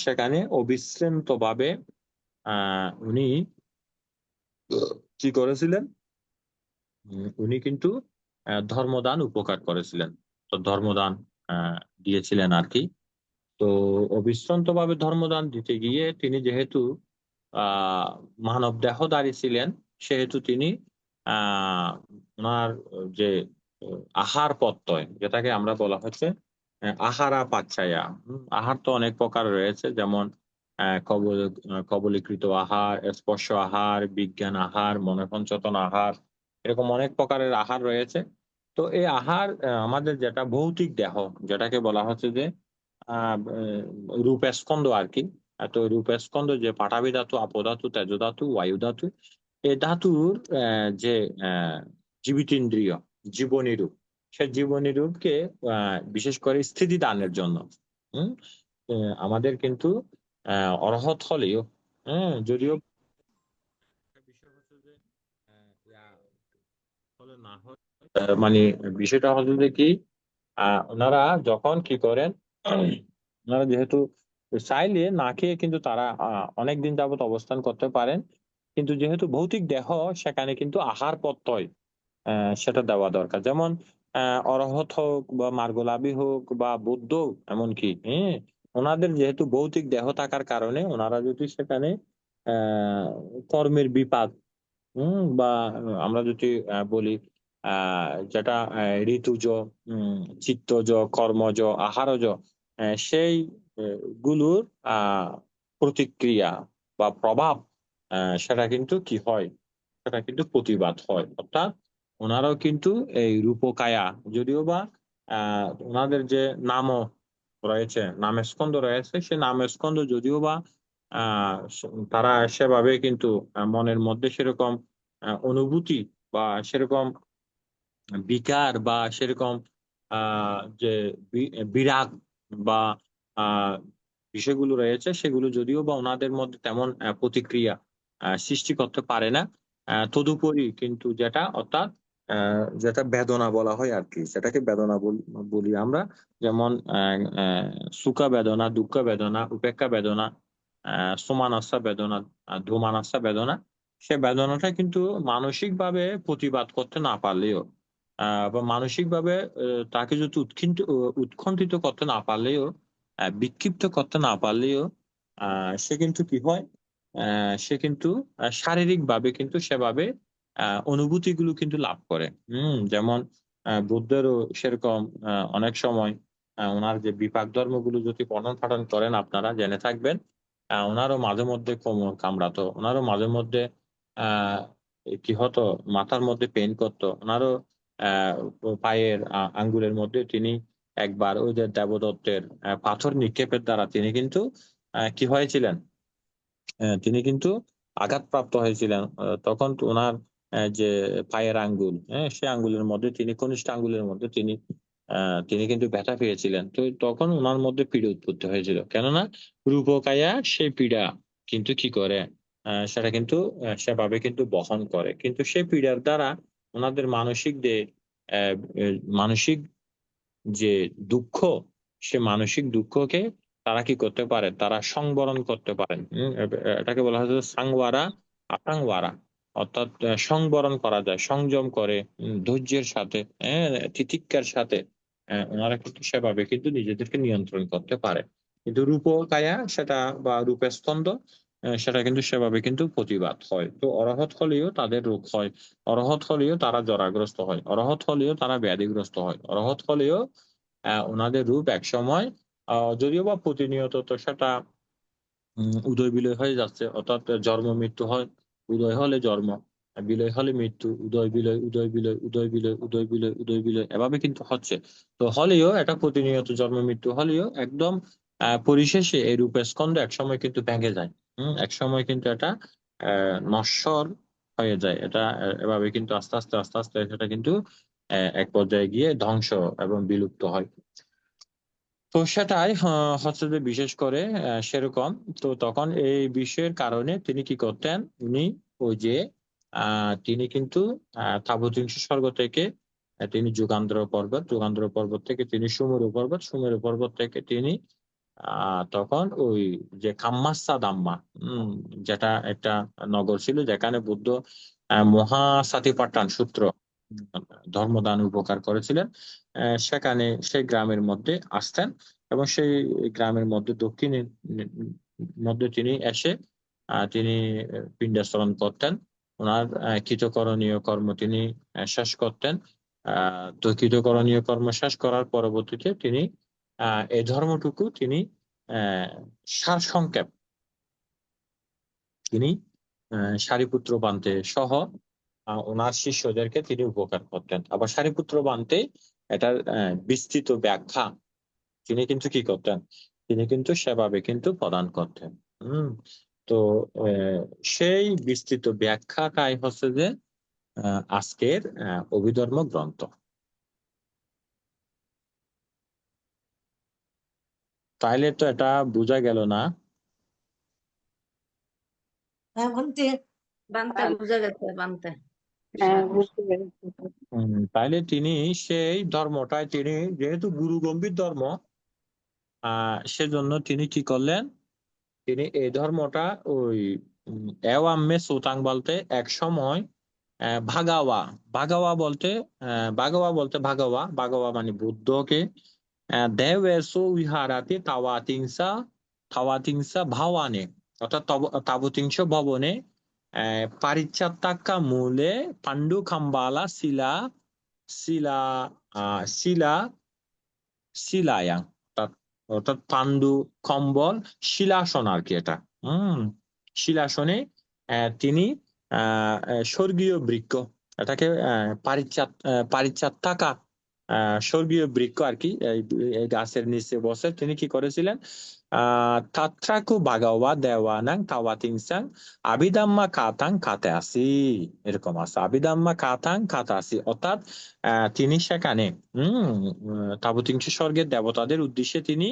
সেখানে অবিশ্রান্ত ভাবে উনি কি করেছিলেন? উনি কিন্তু ধর্মদান উপকার করেছিলেন, তো ধর্মদান দিয়েছিলেন আর কি। তো অবিশ্রান্ত ভাবে ধর্মদান দিতে গিয়ে তিনি যেহেতু মানব দেহধারী ছিলেন, সেহেতু তিনি ওনার যে আহার প্রত্যয়, যেটাকে আমরা বলা হচ্ছে আহারা পাচ্ছায়া। আহার তো অনেক প্রকার রয়েছে, যেমন কবলীকৃত আহার, স্পর্শ আহার, বিজ্ঞান আহার, মনোসঞ্চতন আহার, এরকম অনেক প্রকারের আহার রয়েছে। তো এই আহার আমাদের যেটা ভৌতিক দেহ, যেটাকে বলা হচ্ছে যে রূপস্কন্ধ আর কি। তো রূপস্কন্ধ যে পাটাবি ধাতু, আপধাতু, তেজ ধাতু, বায়ু ধাতু, এই ধাতুর যে জীবিত ইন্দ্রিয়, জীবনী রূপ, সে জীবনী রূপকে বিশেষ করে স্থিতি দানের জন্য আমাদের কিন্তু অরহত হলেও, যদিও বিষয় হচ্ছে যে না হয়, মানে বিষয়টা হচ্ছে যে কি, ওনারা যখন কি করেন, ওনারা যেহেতু চাইলে না খেয়ে কিন্তু তারা অনেকদিন যাবত অবস্থান করতে পারেন, কিন্তু যেহেতু ভৌতিক দেহ, সেখানে কিন্তু আহার প্রত্যয় সেটা দেওয়া দরকার। যেমন অরহত হোক বা মার্গলাভী হোক বা বৌদ্ধ, এমনকি ওনাদের যেহেতু ভৌতিক দেহ থাকার কারণে ওনারা যদি সেখানে কর্মের বিপাক বা আমরা যদি বলি যেটা ঋতুজ, চিত্তজ, কর্মজ, আহারজ, সেই গুলোর প্রতিক্রিয়া বা প্রভাব সেটা কিন্তু কি হয়, সেটা কিন্তু প্রতিবাদ হয়। অর্থাৎ ওনারাও কিন্তু এই রূপকায়া, যদিও বা ওনাদের যে নামও রয়েছে, নামস্কন্ধ রয়েছে, সে নামস্কন্ধ যদিও বা তারা সেভাবে কিন্তু মনের মধ্যে সেরকম অনুভূতি বা সেরকম বিকার বা সেরকম যে বিরাগ বা বিষয়গুলো রয়েছে, সেগুলো যদিও বা ওনাদের মধ্যে তেমন প্রতিক্রিয়া সৃষ্টি করতে পারে না। তদুপরি কিন্তু যেটা, অর্থাৎ যেটা বেদনা বলা হয় আর কি, সেটাকে বেদনা বলি আমরা। যেমন সুখা বেদনা, দুঃখ বেদনা, উপেক্ষা বেদনা, সমানাস্যা বেদনা, ধূমানাস্যা বেদনা, সে বেদনাটা কিন্তু মানসিক ভাবে প্রতিবাদ করতে না পারলেও বা মানসিক ভাবে তাকে যদি উৎকণ্ঠিত করতে না পারলেও, বিক্ষিপ্ত করতে না পারলেও, সে কিন্তু কি হয়, সে কিন্তু শারীরিক ভাবে কিন্তু সেভাবে অনুভূতিগুলো কিন্তু লাভ করে। যেমন বুদ্ধেরও সেরকম অনেক সময় ওনার যে বিপাক ধর্মগুলো যদি পঠন পাঠন করেন, আপনারা জেনে থাকবেন, ওনারও মাঝে মধ্যে কোমর কামড়াতো, ওনারও মাঝে মধ্যে কি হতো, মাথার মধ্যে পেইন করতো, ওনারও পায়ের আঙ্গুলের মধ্যে তিনি একবার ওই যে দেবদত্তের পাথর নিক্ষেপের দ্বারা তিনি কিন্তু কি হয়েছিলেন, তিনি কিন্তু আঘাতপ্রাপ্ত হয়েছিলেন। তখন ওনার যে পায়ের আঙ্গুল, সে আঙ্গুলের মধ্যে তিনি, কনিষ্ঠ আঙ্গুলের মধ্যে তিনি তিনি কিন্তু ব্যথা পেয়েছিলেন। তো তখন ওনার মধ্যে পীড়া উৎপত্তি হয়েছিল, কেননা রূপকায়া সেই পীড়া কিন্তু কি করে, সেটা কিন্তু সেভাবে কিন্তু বহন করে, কিন্তু সেই পীড়ার দ্বারা ওনাদের মানসিক যে দুঃখ, সে মানসিক দুঃখকে তারা কি করতে পারে, তারা সংবরণ করতে পারেন। এটাকে বলা হয় সাংওয়ারা আসাংওয়ারা, অর্থাৎ সংবরণ করা যায়, সংযম করে, ধৈর্যের সাথে, তিতিক্ষার সাথে ওনারা কিন্তু সেভাবে কিন্তু নিজেদেরকে নিয়ন্ত্রণ করতে পারে। কিন্তু রূপকায়া সেটা বা রূপস্কন্ধ সেটা কিন্তু সেভাবে কিন্তু প্রতিবাদ হয়। তো অরহৎ হলেও তাদের রোগ হয়, অরহৎ হলেও তারা জরাগ্রস্ত হয়, অরহৎ হলেও তারা ব্যাধিগ্রস্ত হয়, অরহৎ হলেও ওনাদের রূপ এক সময় যদিও বা প্রতিনিয়ত তো সেটা উদয় বিলয় হয়ে যাচ্ছে, অর্থাৎ জন্ম মৃত্যু হয়, উদয় হলে জন্ম, বিলয় হলে মৃত্যু, উদয় বিলয়, উদয় বিলয়, উদয় বিলয়, উদয় বিলয়, উদয় বিলয়, এভাবে কিন্তু হচ্ছে। তো হলেও এটা প্রতিনিয়ত জন্ম মৃত্যু হলেও একদম পরিশেষে এই রূপস্কন্ধ একসময় কিন্তু ভেঙে যায়। একসময় কিন্তু এটা নশ্বর হয়ে যায়। এটা এভাবে কিন্তু আস্তে আস্তে আস্তে আস্তে সেটা কিন্তু এক পর্যায়ে গিয়ে ধ্বংস এবং বিলুপ্ত হয়। তো সেটাই হচ্ছে যে বিশেষ করে সেরকম। তো তখন এই বিষয়ের কারণে তিনি কি করতেন, উনি ওই যে তিনি কিন্তু তাবতিংশ স্বর্গ থেকে তিনি যুগান্তর পর্বত থেকে তিনি সুমেরু পর্বত থেকে তিনি তখন ওই যে কাম্মাসা দাম্মা, যেটা একটা নগর ছিল যেখানে বুদ্ধ মহাসাতিপাট্টান সূত্র ধর্মদান উপকার করেছিলেন, সেখানে সেই গ্রামের মধ্যে আসতেন এবং সেই গ্রামের মধ্যে দক্ষিণে মধ্যে তিনি এসে তিনি পিণ্ডাস্তরণ করতেন। ওনার কৃতকরণীয় কর্ম তিনি শেষ করতেন। তো কৃতকরণীয় কর্ম শেষ করার পরবর্তীতে তিনি এই ধর্মটুকু তিনি সারসংক্ষেপ তিনি সারিপুত্র বান্তে সহ ওনার শিষ্যদেরকে তিনি উপকার করতেন। আবার সারিপুত্র বান্তে এটার বিস্তৃত ব্যাখ্যা তিনি কিন্তু কি করতেন, তিনি কিন্তু সেভাবে কিন্তু প্রদান করতেন। তো সেই বিস্তৃত ব্যাখ্যাটাই হচ্ছে যে আজকের অভিধর্ম গ্রন্থ। তাইলে তো এটা বোঝা গেল না? হ্যাঁ বলতে বানতে বুঝা গেছে, বানতে। হ্যাঁ বুঝতে পেরেছি। তাইলে তিনি সেই ধর্মটাই তিনি যেহেতু গুরু গম্ভীর ধর্ম, সেজন্য তিনি কি করলেন, তিনি এই ধর্মটা ওই এওয়াম্মে সুতাং বলতে এক সময় ভাগাওয়া বলতে ভাগাওয়া মানে বুদ্ধকে দেবেশো উইহারাতে তাওয়াতিংসা ভাওয়ানে, অর্থাৎ তাবতিংশ ভবনে পারিচ্ছাত্তাক্কা মূলে পাণ্ডু খাম্বালা শিলায়াং, অর্থাৎ পাণ্ডু কম্বল শিলাসন আর কি এটা। শিলাসনে তিনি স্বর্গীয় বৃক্ষ, এটাকে পারিচ্ছাত্তাকা স্বর্গীয় বৃক্ষ আর কি, এই গাছের নিচে বসে তিনি কি করেছিলেন, তাত্রাকু বাগাওয়া দেওয়ানাং তাওয়াতিংসাং আবিদাম্মা কাতাং কাতে আসি, এরকম আছে, আবিদাম্মা কাতাং কাতে আসি, অর্থাৎ তিনি সেখানে তাবতিংশ স্বর্গের দেবতাদের উদ্দেশ্যে তিনি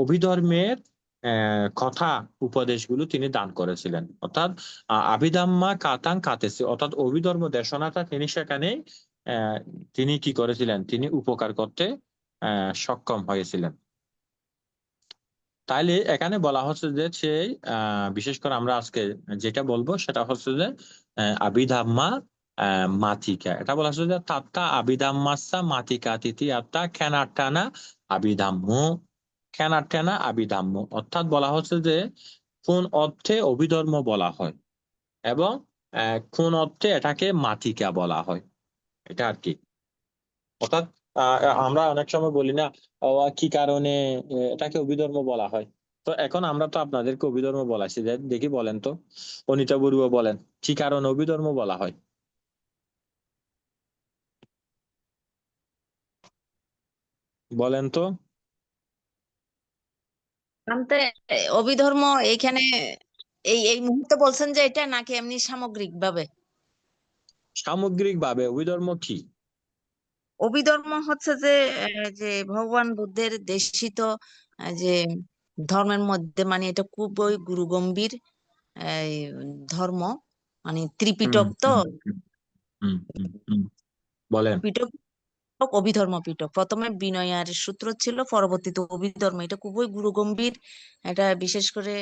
অভিধর্মের কথা উপদেশগুলো তিনি দান করেছিলেন। অর্থাৎ আবিধাম্মা কাতাং কাতেছি, অর্থাৎ অভিধর্ম দেশনাটা তিনি সেখানে তিনি কি করেছিলেন, তিনি উপকার করতে সক্ষম হয়েছিলেন। তাইলে এখানে বলা হচ্ছে যে সেই বিশেষ করে আমরা আজকে যেটা বলবো সেটা হচ্ছে যে আবিধাম্মা মাতিকা, এটা বলা হচ্ছে যে তাত্তা আবিধাম্মাসা মাতিকা তিথি আত্মা খেনাটানা আবিধাম্য, অর্থাৎ বলা হচ্ছে যে কোন অর্থে অভিধর্ম বলা হয় এবং কোন অর্থে এটাকে মাতিকা বলা হয়, এটা আর কি। অর্থাৎ আমরা অনেক সময় বলি না কি কারণে এটাকে অভিধর্ম বলা হয়। তো এখন আমরা তো আপনাদেরকে অভিধর্ম বলাছি, দেখি বলেন তো, অনিতা বড়ুয়া বলেন কি কারণে অভিধর্ম বলা হয়? বলেন তো। বানতে অভিধর্ম এইখানে এই মুহূর্তে বলছেন যে এটা, নাকি এমনি সামগ্রিক ভাবে? সামগ্রিক ভাবে অভিধর্ম কি? অভিধর্ম হচ্ছে যে ভগবান বুদ্ধের দেশিত যে ধর্মের মধ্যে, মানে এটা খুবই গুরুগম্ভীর এই ধর্ম, মানে ত্রিপিটক তো বলেন। পিটক অভিধর্ম পিটক, প্রথমে বিনয়ার সূত্র ছিল, পরবর্তীতে অভিধর্ম। এটা খুবই গুরুগম্ভীর। এটা বিশেষ করে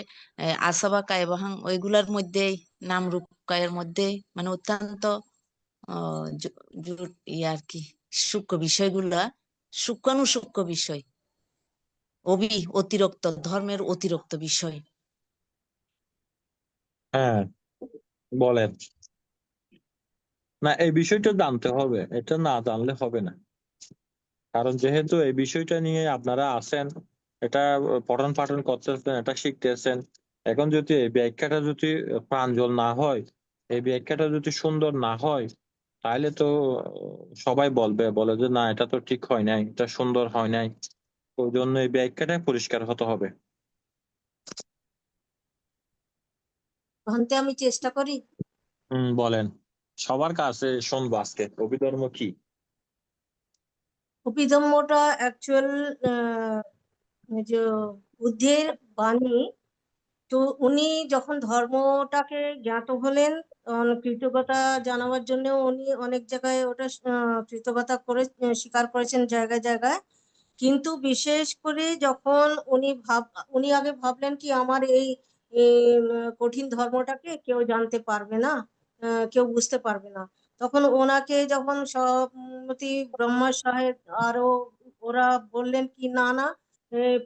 আসাবা কায়বাহাং ওইগুলার মধ্যে, নামরূপ কায়ের মধ্যে মানে অত্যন্ত আর কি সূক্ষ্ম বিষয়গুলা, সূক্ষ্মানুসূক্ষ্ম বিষয়, অতিরিক্ত ধর্মের অতিরিক্ত বিষয়। হ্যাঁ, বলেন। না, এই বিষয়টা জানতে হবে, এটা না জানলে হবে না। কারণ যেহেতু এই বিষয়টা নিয়ে আপনারা আছেন, এটা পঠন পাঠন করতেছেন, এটা শিখতেছেন, এখন যদি এই ব্যাখ্যাটা যদি প্রাঞ্জল না হয়, এই ব্যাখ্যাটা যদি সুন্দর না হয়, তাহলে তো সবাই বলে যে না, এটা তো ঠিক হয় নাই, এটা সুন্দর হয় নাই। ওই জন্য এই ব্যাখ্যাটা পরিষ্কার হতে হবে। ভান্তে আমি চেষ্টা করি। বলেন। সবার কাছে শুনবো আজকে অভিধর্ম কি। অভিধম্মটা অ্যাকচুয়াল যে বুদ্ধের বাণী। তো উনি যখন ধর্মটাকে জ্ঞাত হলেন, কৃতজ্ঞতা জানাবার জন্য উনি অনেক জায়গায় ওটা কৃতজ্ঞতা করে স্বীকার করেছেন জায়গায় জায়গায়। কিন্তু বিশেষ করে যখন উনি আগে ভাবলেন কি আমার এই কঠিন ধর্মটাকে কেউ জানতে পারবে না, কেউ বুঝতে পারবে না। তখন ওনাকে যখন সবমতি ব্রহ্মা সাহেব আরো ওরা বললেন কি না না,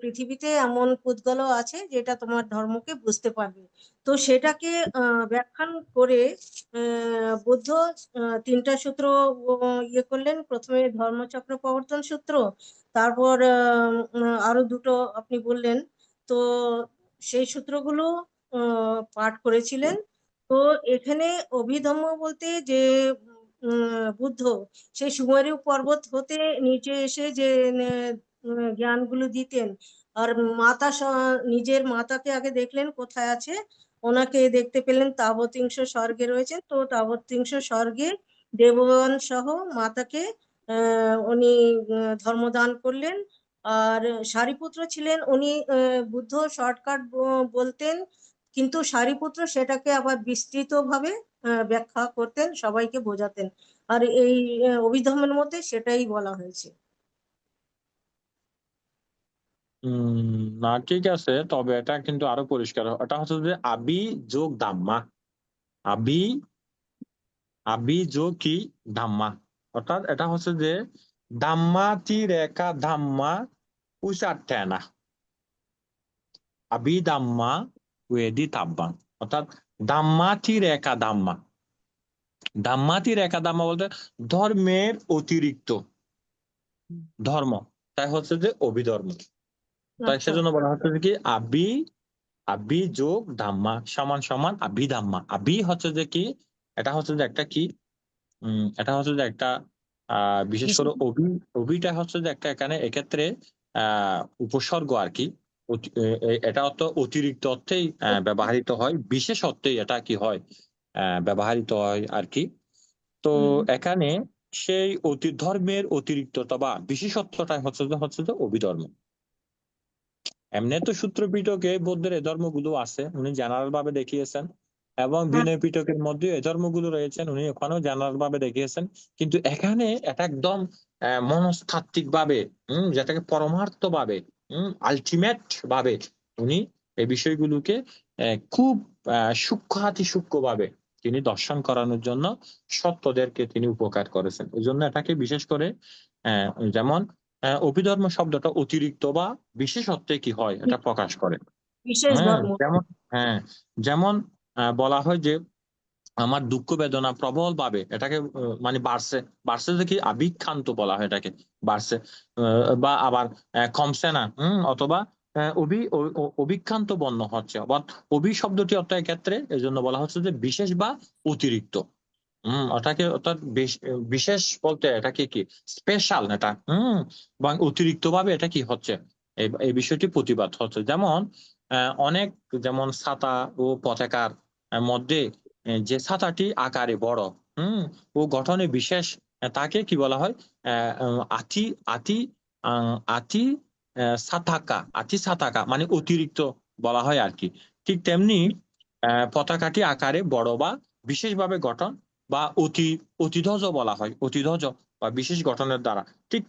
পৃথিবীতে এমন পুদ্গলও আছে যেটা তোমার ধর্মকে বুঝতে পারবে। তো সেটাকে ব্যাখ্যান করে বুদ্ধ তিনটা সূত্র ইয়ে করলেন। প্রথমে ধর্মচক্র প্রবর্তন সূত্র, তারপর আরো দুটো আপনি বললেন। তো সেই সূত্রগুলো পাঠ করেছিলেন। তো এখানে অভিধম্ম বলতে যে বুদ্ধ সেই সুমেরু পর্বত হতে নিচে এসে যে জ্ঞানগুলো দিতেন, আর নিজের মাতাকে আগে দেখলেন কোথায় আছে, ওনাকে দেখতে পেলেন তাবতিংশ স্বর্গে রয়েছেন। তো তাবতিংশ স্বর্গে দেবগণ সহ মাতাকে উনি ধর্মদান করলেন। আর সারিপুত্র ছিলেন, উনি বুদ্ধ শর্টকাট বলতেন, কিন্তু সারিপুত্র সেটাকে আবার বিস্তৃতভাবে ব্যাখ্যা করতেন, সবাইকে বোঝাতেন। আর এই অভিধর্মের মধ্যে সেটাই বলা হয়েছে। না, ঠিক আছে, তবে এটা কিন্তু আরো পরিষ্কার এটা হচ্ছে যে আবি যোগ ধাম্মা। আবি আবি যোগ কি ধাম্মা, অর্থাৎ এটা হচ্ছে যে ধাম্মাতি রেখা ধাম্মা উচাট্টানা আবি ধাম্মা ওয়েদি তাব্বাং। অর্থাৎ ধাম্মাতি রেখা ধাম্মা, ধাম্মাতি রেখা ধাম্মা বলতে ধর্মের অতিরিক্ত ধর্ম, তাই হচ্ছে যে অভিধর্ম। তাই সেজন্য বলা হচ্ছে যে কি আবি যোগ ধাম্মা সমান সমান আভিধাম্মা। আবি হচ্ছে যে কি, এটা হচ্ছে যে একটা কি, এটা হচ্ছে যে একটা বিশেষ করে অভিটা হচ্ছে যে একটা এখানে এক্ষেত্রে উপসর্গ আর কি। এটা অর্থ অতিরিক্ত অর্থেই ব্যবহৃত হয়, বিশেষ অর্থেই এটা কি হয় ব্যবহৃত হয় আর কি। তো এখানে সেই ধর্মের অতিরিক্ততা বা বিশেষত্বটাই হচ্ছে যে অভিধর্ম। এমনি তো সূত্র পিটকে বৌদ্ধের এই ধর্মগুলো আছে, উনি জেনারেল ভাবে দেখিয়েছেন, এবং বিনয় পিটকের মধ্যে এই ধর্মগুলো রয়েছেন, উনি ওখানেও জেনারেল ভাবে দেখিয়েছেন। কিন্তু এখানে এটা একদম মনস্তাত্ত্বিক ভাবে, যেটাকে পরমার্থ ভাবে, আলটিমেট ভাবে উনি এই বিষয়গুলোকে খুব সূক্ষ্মাতি সূক্ষ্ম ভাবে তিনি দর্শন করানোর জন্য সত্যদেরকে তিনি উপকার করেছেন। এই জন্য এটাকে বিশেষ করে যেমন অভিধর্ম শব্দটা অতিরিক্ত বা বিশেষত্বে কি হয় এটা প্রকাশ করে। যেমন বলা হয় যে আমার দুঃখ বেদনা প্রবল ভাবে এটাকে মানে বাড়ছে যে কি আবিক্ষান্ত বলা হয় এটাকে, বাড়ছে, বা আবার কমছে না, অথবা অভিক্ষান্ত বর্ণ হচ্ছে। অভি শব্দটি অর্থ ক্ষেত্রে এই জন্য বলা হচ্ছে যে বিশেষ বা অতিরিক্ত। ওটাকে অর্থাৎ বিশেষ বলতে এটাকে কি স্পেশাল, এটা বা অতিরিক্ত ভাবে এটা কি হচ্ছে এই বিষয়টি প্রতিবাদ হচ্ছে। যেমন অনেক, যেমন ছাতা ও পতাকার মধ্যে যে ছাতাটি আকারে বড় ও গঠনে বিশেষ, তাকে কি বলা হয় আতি আতি আতি ছাতাকা মানে অতিরিক্ত বলা হয় আর কি। ঠিক তেমনি পতাকাটি আকারে বড় বা বিশেষভাবে গঠন বা অতিধজ বলা হয়, অতিধজ বা বিশেষ গঠনের দ্বারা। ঠিক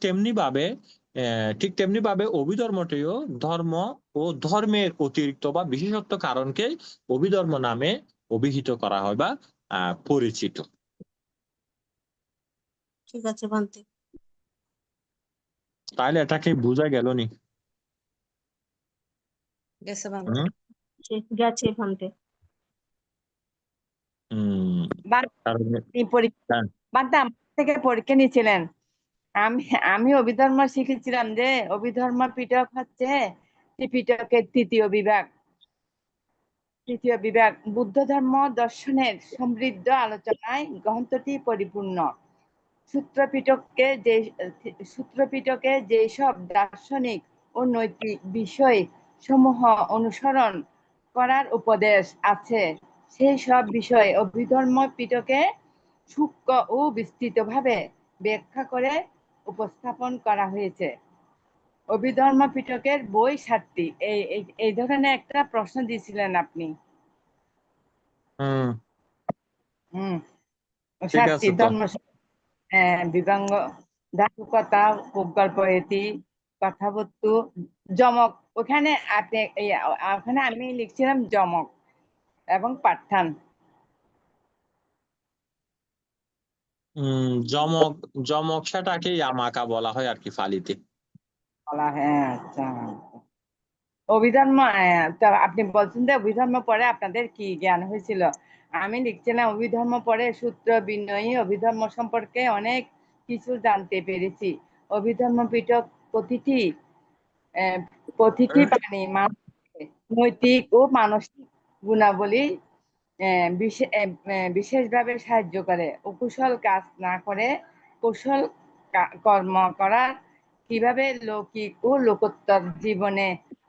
তেমনি ভাবে অভিধর্মটিও ধর্ম ও ধর্মের অতিরিক্ত বা বিশেষত্ব কারণকে অভিধর্ম নামে অভিহিত করা হয় বা পরিচিত। ঠিক আছে ভান্তে। তাহলে এটাকে বোঝা গেল নি? গেছে ভান্তে। গেছে ভান্তে। হ্যাঁ। বান্তা আমার থেকে পরীক্ষা নিয়েছিলেন। আমি অভিধর্ম শিখেছিলাম যে অভিধর্ম পিটক হচ্ছে ত্রিপিটকের তৃতীয় বিভাগ। বুদ্ধ ধর্ম দর্শনের সমৃদ্ধ আলোচনায় গ্রন্থটি পরিপূর্ণ। সূত্রপিটকে যেসব দার্শনিক ও নৈতিক বিষয় সমূহ অনুসরণ করার উপদেশ আছে, সেই সব বিষয় অভিধর্ম পিটকে সূক্ষ্ম ও বিস্তৃতভাবে ব্যাখ্যা করে উপস্থাপন করা হয়েছে। অভিধর্ম পিটকের বই 7টি। এই ধরনের একটা প্রশ্ন দিয়েছিলেন আপনি। ঠিক 7টি আছে তো। ধর্ম বিভাঙ্গ, ধাতুকতা, গল্পরীতি, কথাবস্তু, যমক। ওখানে আমি লিখছিলাম যমক এবং পাঠান। যমক সেটাকে ইয়ামাকা বলা হয় আর কি, ফালিতে বলা হয়। আচ্ছা, অভিধর্ম তো আপনি বলছেন যে অভিধর্ম পরে আপনাদের কি জ্ঞান হয়েছিল? আমি লিখছিলাম অভিধর্ম পরে সূত্র বিনয়ী অভিধর্ম সম্পর্কে অনেক কিছু জানতে পেরেছি। অভিধর্ম পিটক প্রতিটি প্রাণী নৈতিক ও মানসিক গুণাবলী বিশেষভাবে সাহায্য করে। অকুশল কাজ না করে কুশল কর্ম করার কিভাবে লৌকিক ও লোকোত্তর জীবনে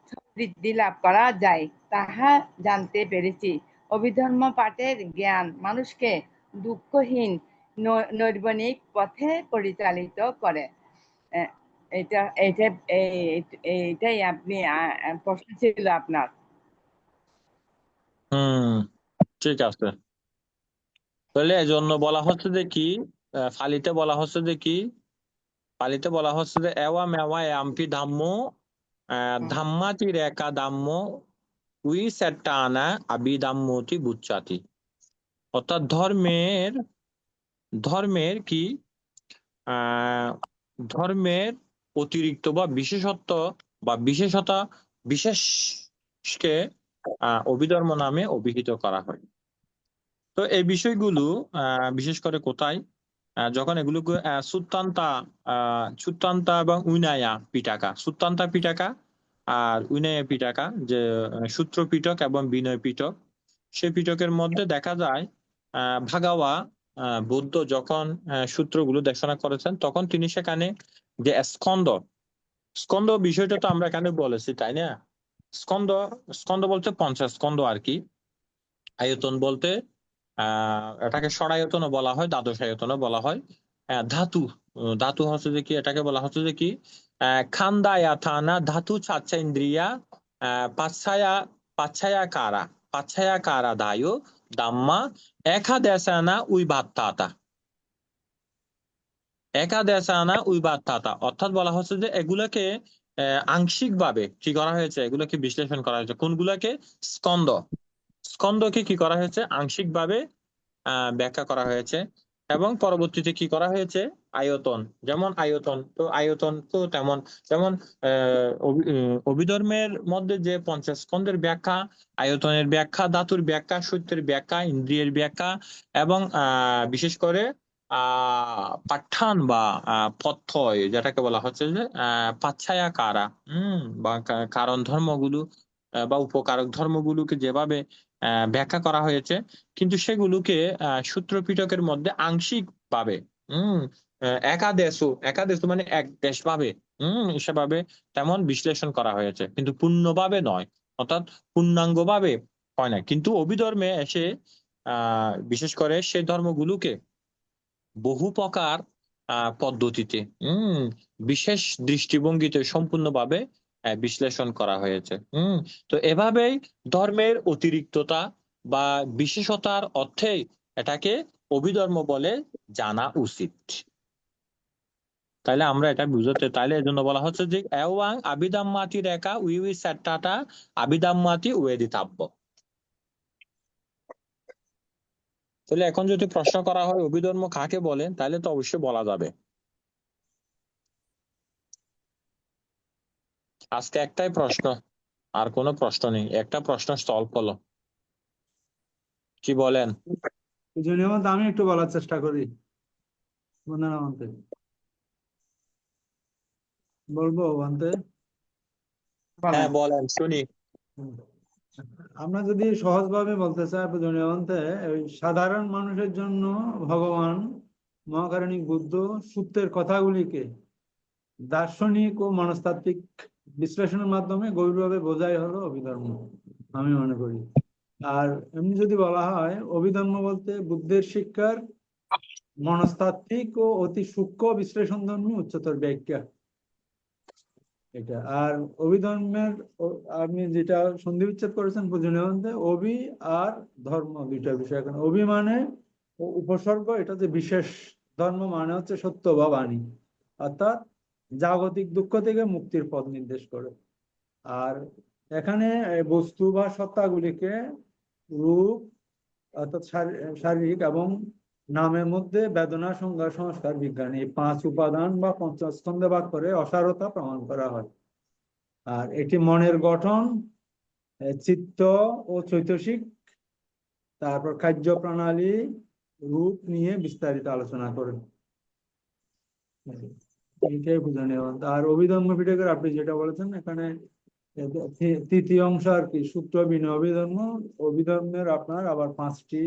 সমৃদ্ধি লাভ করা যায় তাহা জানতে পেরেছি। অভিধর্ম পাঠের জ্ঞান মানুষকে দুঃখহীন নৈর্বণিক পথে পরিচালিত করে। এইটাই আপনি প্রশ্ন ছিল আপনার। ঠিক আছে। তাহলে এজন্য বলা হচ্ছে যে কি, ফালিতে বলা হচ্ছে যে কি, ফালিতে বলা হচ্ছে যে এওয়া মেওয়া এমপি ধাম্ম ধাম্মাতি রেখা দাম্য উই সেটানা আবি দাম্মতি বুচ্চাতি। অর্থাৎ ধর্মের কি ধর্মের অতিরিক্ত বা বিশেষত্ব বা বিশেষকে অভিধর্ম নামে অভিহিত করা হয়। তো এই বিষয়গুলো বিশেষ করে কোথায়, যখন এগুলো সুত্তান্তা এবং উইনায়া পিটাকা, সুত্তান্তা পিটাকা আর উইনায়া পিটাকা, যে সূত্র পিটক এবং বিনয় পিটক, সেই পিটকের মধ্যে দেখা যায় ভাগাওয়া বুদ্ধ যখন সূত্রগুলো দেশনা করেছেন তখন তিনি সেখানে যে স্কন্দ বিষয়টা তো আমরা এখানে বলেছি, তাই না? স্কন্দ বলতে 50 স্কন্দ আর কি। আয়তন বলতে এটাকে ষড়ায়তনও বলা হয়, দ্বাদশ আয়তনও বলা হয়। ধাতু হচ্ছে যে কি, এটাকে বলা হচ্ছে যে কি খান্দায়াথানা ধাতু ছাচ্ছা ইন্দ্রিয়া পাচ্ছায়া কারা দায়ু দাম্মা একাদেশানা উইবাত্তাতা। অর্থাৎ বলা হচ্ছে যে এগুলাকে আংশিক ভাবে কি করা হয়েছে, এগুলোকে বিশ্লেষণ করা হয়েছে। কোনগুলাকে? স্কন্দকে কি করা হয়েছে? আংশিক ভাবে ব্যাখ্যা করা হয়েছে। এবং পরবর্তীতে কি করা হয়েছে? আয়তন তো তেমন, যেমন অভিধর্মের মধ্যে যে 50 স্কন্দের ব্যাখ্যা, আয়তনের ব্যাখ্যা, ধাতুর ব্যাখ্যা, সত্যের ব্যাখ্যা, ইন্দ্রিয়ের ব্যাখ্যা এবং বিশেষ করে পাঠান বা পথ্যয়, যেটাকে বলা হচ্ছে যে পাচ্ছায়া কারা বা কারণ ধর্মগুলো বা উপকারক ধর্মগুলোকে যেভাবে ব্যাখ্যা করা হয়েছে, কিন্তু সেগুলোকে সূত্র পিটকের মধ্যে আংশিক ভাবে একাদেশ মানে এক দেশ ভাবে সেভাবে তেমন বিশ্লেষণ করা হয়েছে, কিন্তু পূর্ণভাবে নয়, অর্থাৎ পূর্ণাঙ্গ ভাবে হয় না। কিন্তু অভিধর্মে এসে বিশেষ করে সেই ধর্মগুলোকে বহু প্রকার পদ্ধতিতে বিশেষ দৃষ্টিভঙ্গিতে সম্পূর্ণভাবে বিশ্লেষণ করা হয়েছে। তো এভাবেই ধর্মের অতিরিক্ততা বা বিশেষতার অর্থেই এটাকে অভিধর্ম বলে জানা উচিত। তাইলে আমরা এটা বুঝতে, তাইলে এই জন্য বলা হচ্ছে যে এওয়াং আবিধাম্মাতি রেখা উইউই সেট্টাটা আবিধাম্মাতি ওয়েদিতাব্য। তাহলে এখন যদি প্রশ্ন করা হয় অভিধর্ম কাকে বলে, তাহলে তো অবশ্যই বলা যাবে। আজকে একটাই প্রশ্ন, আর কোনো প্রশ্ন নেই, একটা প্রশ্ন সলভ হলো। কি বলেন? পূজনীয় মহন্ত, আমি একটু বলার চেষ্টা করি। বন্দনা মহন্তে বলবো মহন্তে। হ্যাঁ বলেন, শুনি। আমরা যদি সহজভাবে বলতে চাই পূজনীয় মহন্তে, ওই সাধারণ মানুষের জন্য ভগবান মহাকারণিক বুদ্ধ সূত্রের কথাগুলিকে দার্শনিক ও মনস্তাত্ত্বিক বিশ্লেষণের মাধ্যমে গভীরভাবে বোঝাই হলো অভিধর্ম, আমি মনে করি। আর এমনি যদি বলা হয় অভিধর্ম বলতে বুদ্ধের শিক্ষার মনস্তাত্ত্বিক ও অতি সূক্ষ্ম বিশ্লেষণধর্মী উচ্চতর ব্যাখ্যা এটা। আর অভিধর্মের আপনি যেটা সন্ধি বিচ্ছেদ করেছেন পূজনীয় মধ্যে, অভি আর ধর্ম দুইটা বিষয়। এখন অভি মানে উপসর্গ, এটা যে বিশেষ, ধর্ম মানে হচ্ছে সত্য বা বাণী, অর্থাৎ জাগতিক দুঃখ থেকে মুক্তির পথ নির্দেশ করে। আর এখানে বস্তু বা সত্তাগুলিকে রূপ অর্থাৎ শারীরিক এবং নামের মধ্যে বেদনা, সংজ্ঞা, সংস্কার, বিজ্ঞান এই 5 উপাদান বা পঞ্চস্কন্ধে ভাগ করে অসারতা প্রমাণ করা হয়। আর এটি মনের গঠন, চিত্ত ও চৈতসিক, তারপর কার্য প্রণালী, রূপ নিয়ে বিস্তারিত আলোচনা করে। এটাই বুঝানো। আর অভিধর্ম পিটকের আপনি যেটা বলেছেন এখানে তৃতীয় অংশ আর কি, সূত্র বিনয় অভিধর্ম। অভিধর্মের আপনার আবার 5টি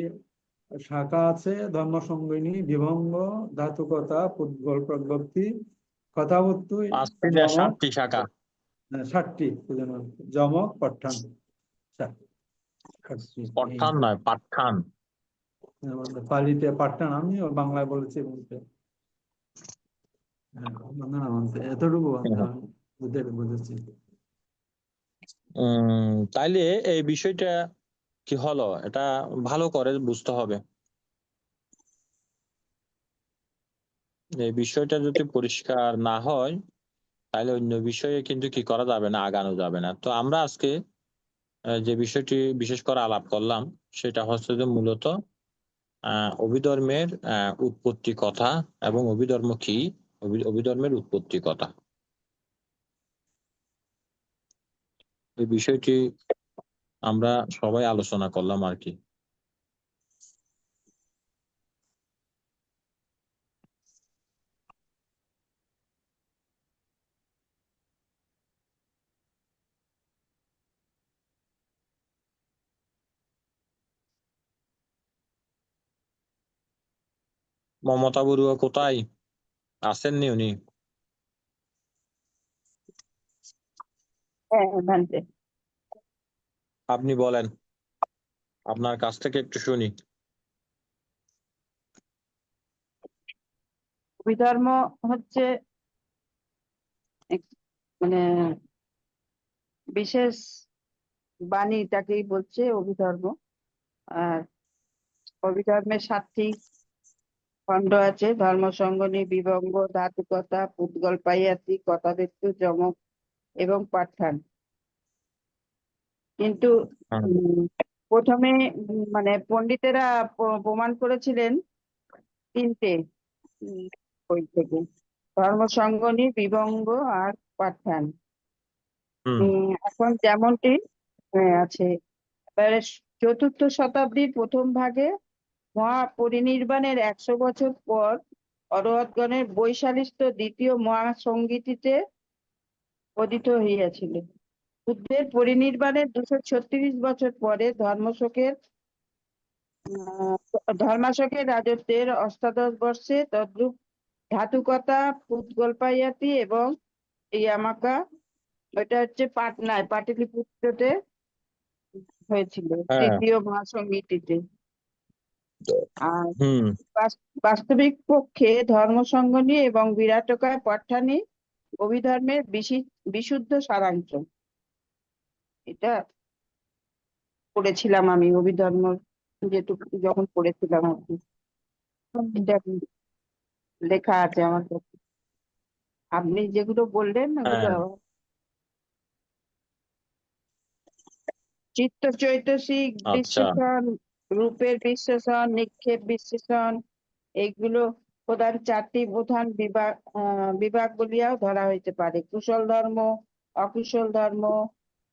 শাখা আছে: ধর্ম সংগিনী, বিভঙ্গ, ধাতুকতা, পুদ্গল, প্রজ্ঞপ্তি, কথাবস্তু, 5টি না 7টি শাখা? 7টি, যমক, পট্ঠান। পট্ঠান নয়, পাট্ঠান। পালিতে পাট্টান, আমি বাংলায় বলেছি বলতে। এতটুকু বুঝেছি। তাইলে এই বিষয়টা কি হলো, এটা ভালো করে বুঝতে হবে। এই বিষয়টা যদি পরিষ্কার না হয় তাহলে অন্য বিষয়ে কিন্তু কি করা যাবে না, আগানো যাবে না। তো আমরা আজকে যে বিষয়টি বিশেষ করে আলাপ করলাম সেটা হচ্ছে যে মূলত অভিধর্মের উৎপত্তি কথা এবং অভিধর্ম কি, অভিধর্মের উৎপত্তি কথা, এই বিষয়টি আমরা সবাই আলোচনা করলাম আর কি। মমতা বড়ুয়া কোথায় আসেননি উনি? আপনি বলেন, আপনার কাছ থেকে একটু শুনি। অভিধর্ম হচ্ছে মানে বিশেষ বাণীটাকেই বলছে অভিধর্ম। আর অভিধর্মের 7টি খণ্ড আছে: ধর্ম সংগিনী, বিভঙ্গ, ধাতুকতা, পুদ্গল পাইয়াতি, কথাবস্তু, যমক এবং পাট্ঠান। কিন্তু প্রথমে মানে পণ্ডিতেরা প্রমাণ করেছিলেন 3টে বই থেকে: ধর্ম সংগিনী, বিভঙ্গ আর পাট্ঠান। এখন যেমনটি আছে। এবারে 4র্থ শতাব্দীর প্রথম ভাগে মহাপরিনির্বাণের 100 বছর পর অরহৎগণের বৈশালিষ্ট দ্বিতীয় মহাসংগীতিতে পঠিত হইয়াছিল। বুদ্ধের পরিনির্বাণের 236 বছর পরে ধর্মাশোকের রাজত্বের অষ্টাদশ বর্ষে তদ্রূপ ধাতুকতা, পুদ্গল্পায়াতি এবং ইয়ামাকা, ওটা হচ্ছে পাটনায়, পাটলিপুত্রতে হয়েছিল, তৃতীয় মহাসংগীতিতে। আর বাস্তবিক পক্ষে ধর্মসংগিনী এবং বিরাটকায় পাট্ঠানি অভিধর্মের বিশুদ্ধ সারাংশ। এটা পড়েছিলাম আমি অভিধর্ম যেটুকু যখন পড়েছিলাম আর কি। লেখা আছে আমার কাছে। আপনি যেগুলো বললেন ওগুলো হ্যাঁ, চিত্ত চৈতসিক আচ্ছা, বিশ্লেষণ, রূপের বিশ্লেষণ, নিক্ষেপ বিশ্লেষণ, এইগুলো প্রধান 4টি প্রধান বিভাগ বলিয়াও ধরা হইতে পারে। কুশল ধর্ম, অকুশল ধর্ম,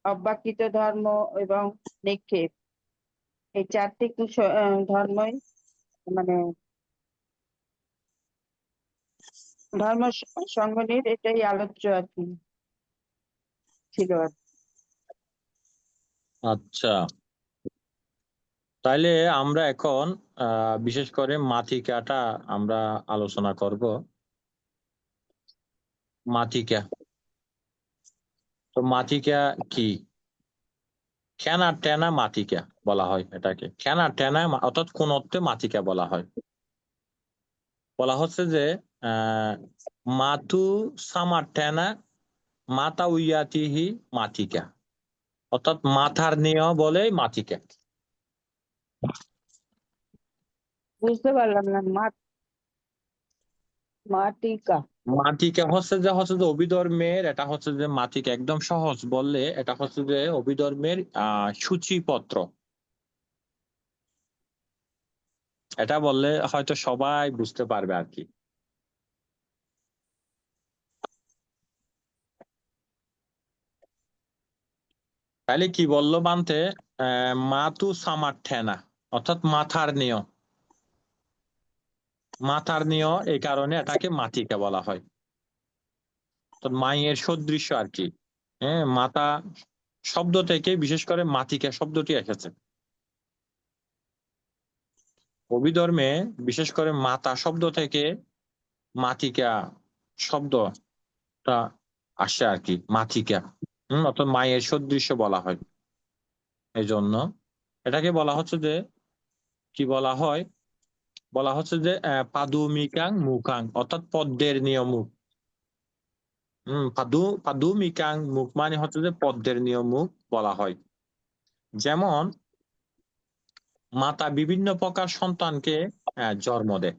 অব্যাকৃত ধর্ম এবং নিক্ষেপ। এই 4টি ধর্মই মানে ধর্ম সংগঠনের এটাই আলোচ্য আর কি ছিল আর কি। আচ্ছা। তাইলে আমরা এখন বিশেষ করে মাথিকাটা আমরা আলোচনা করব। মাথিকা, তো মাথিকা কি? খেনা টেনা মাথিকা বলা হয় এটাকে। খেনা টেনা অর্থাৎ কোন অর্থে মাথিকা বলা হয়? বলা হচ্ছে যে মাথু সামা টেনা মাতা উইয়াতিহি মাথিকা, অর্থাৎ মাথার নিয় বলে মাথিকা। বুঝতে পারলাম না। মাটিকা মাথিকা হচ্ছে যে অভিধর্মের, এটা হচ্ছে যে মাথিকা একদম সহজ বললে এটা হচ্ছে যে অভিধর্মের সূচিপত্র। এটা বললে হয়তো সবাই বুঝতে পারবে আর কি। তাহলে কি বললো বানতে? মাতু সামাঠেনা অর্থাৎ মাথার নিয়। মাথার নিয়, এই কারণে এটাকে মাথিকা বলা হয়। তো মায়ের সদৃশ্য আর কি। হ্যাঁ, মাতা শব্দ থেকে বিশেষ করে মাথিকা শব্দটি এসেছে। অভিধর্মে বিশেষ করে মাতা শব্দ থেকে মাথিকা শব্দটা আসে আর কি, মাথিকা। অর্থাৎ মায়ের সদৃশ্য বলা হয়। এই জন্য এটাকে বলা হচ্ছে যে কি বলা হয়? বলা হচ্ছে যে পাদুমিকাং মুখাং, অর্থাৎ পদ্মের নিয়মুখ। পাদুমিকাং মুখ মানে হচ্ছে যে পদ্মের নিয়মুখ বলা হয়। যেমন মাতা বিভিন্ন প্রকার সন্তানকে জন্ম দেয়,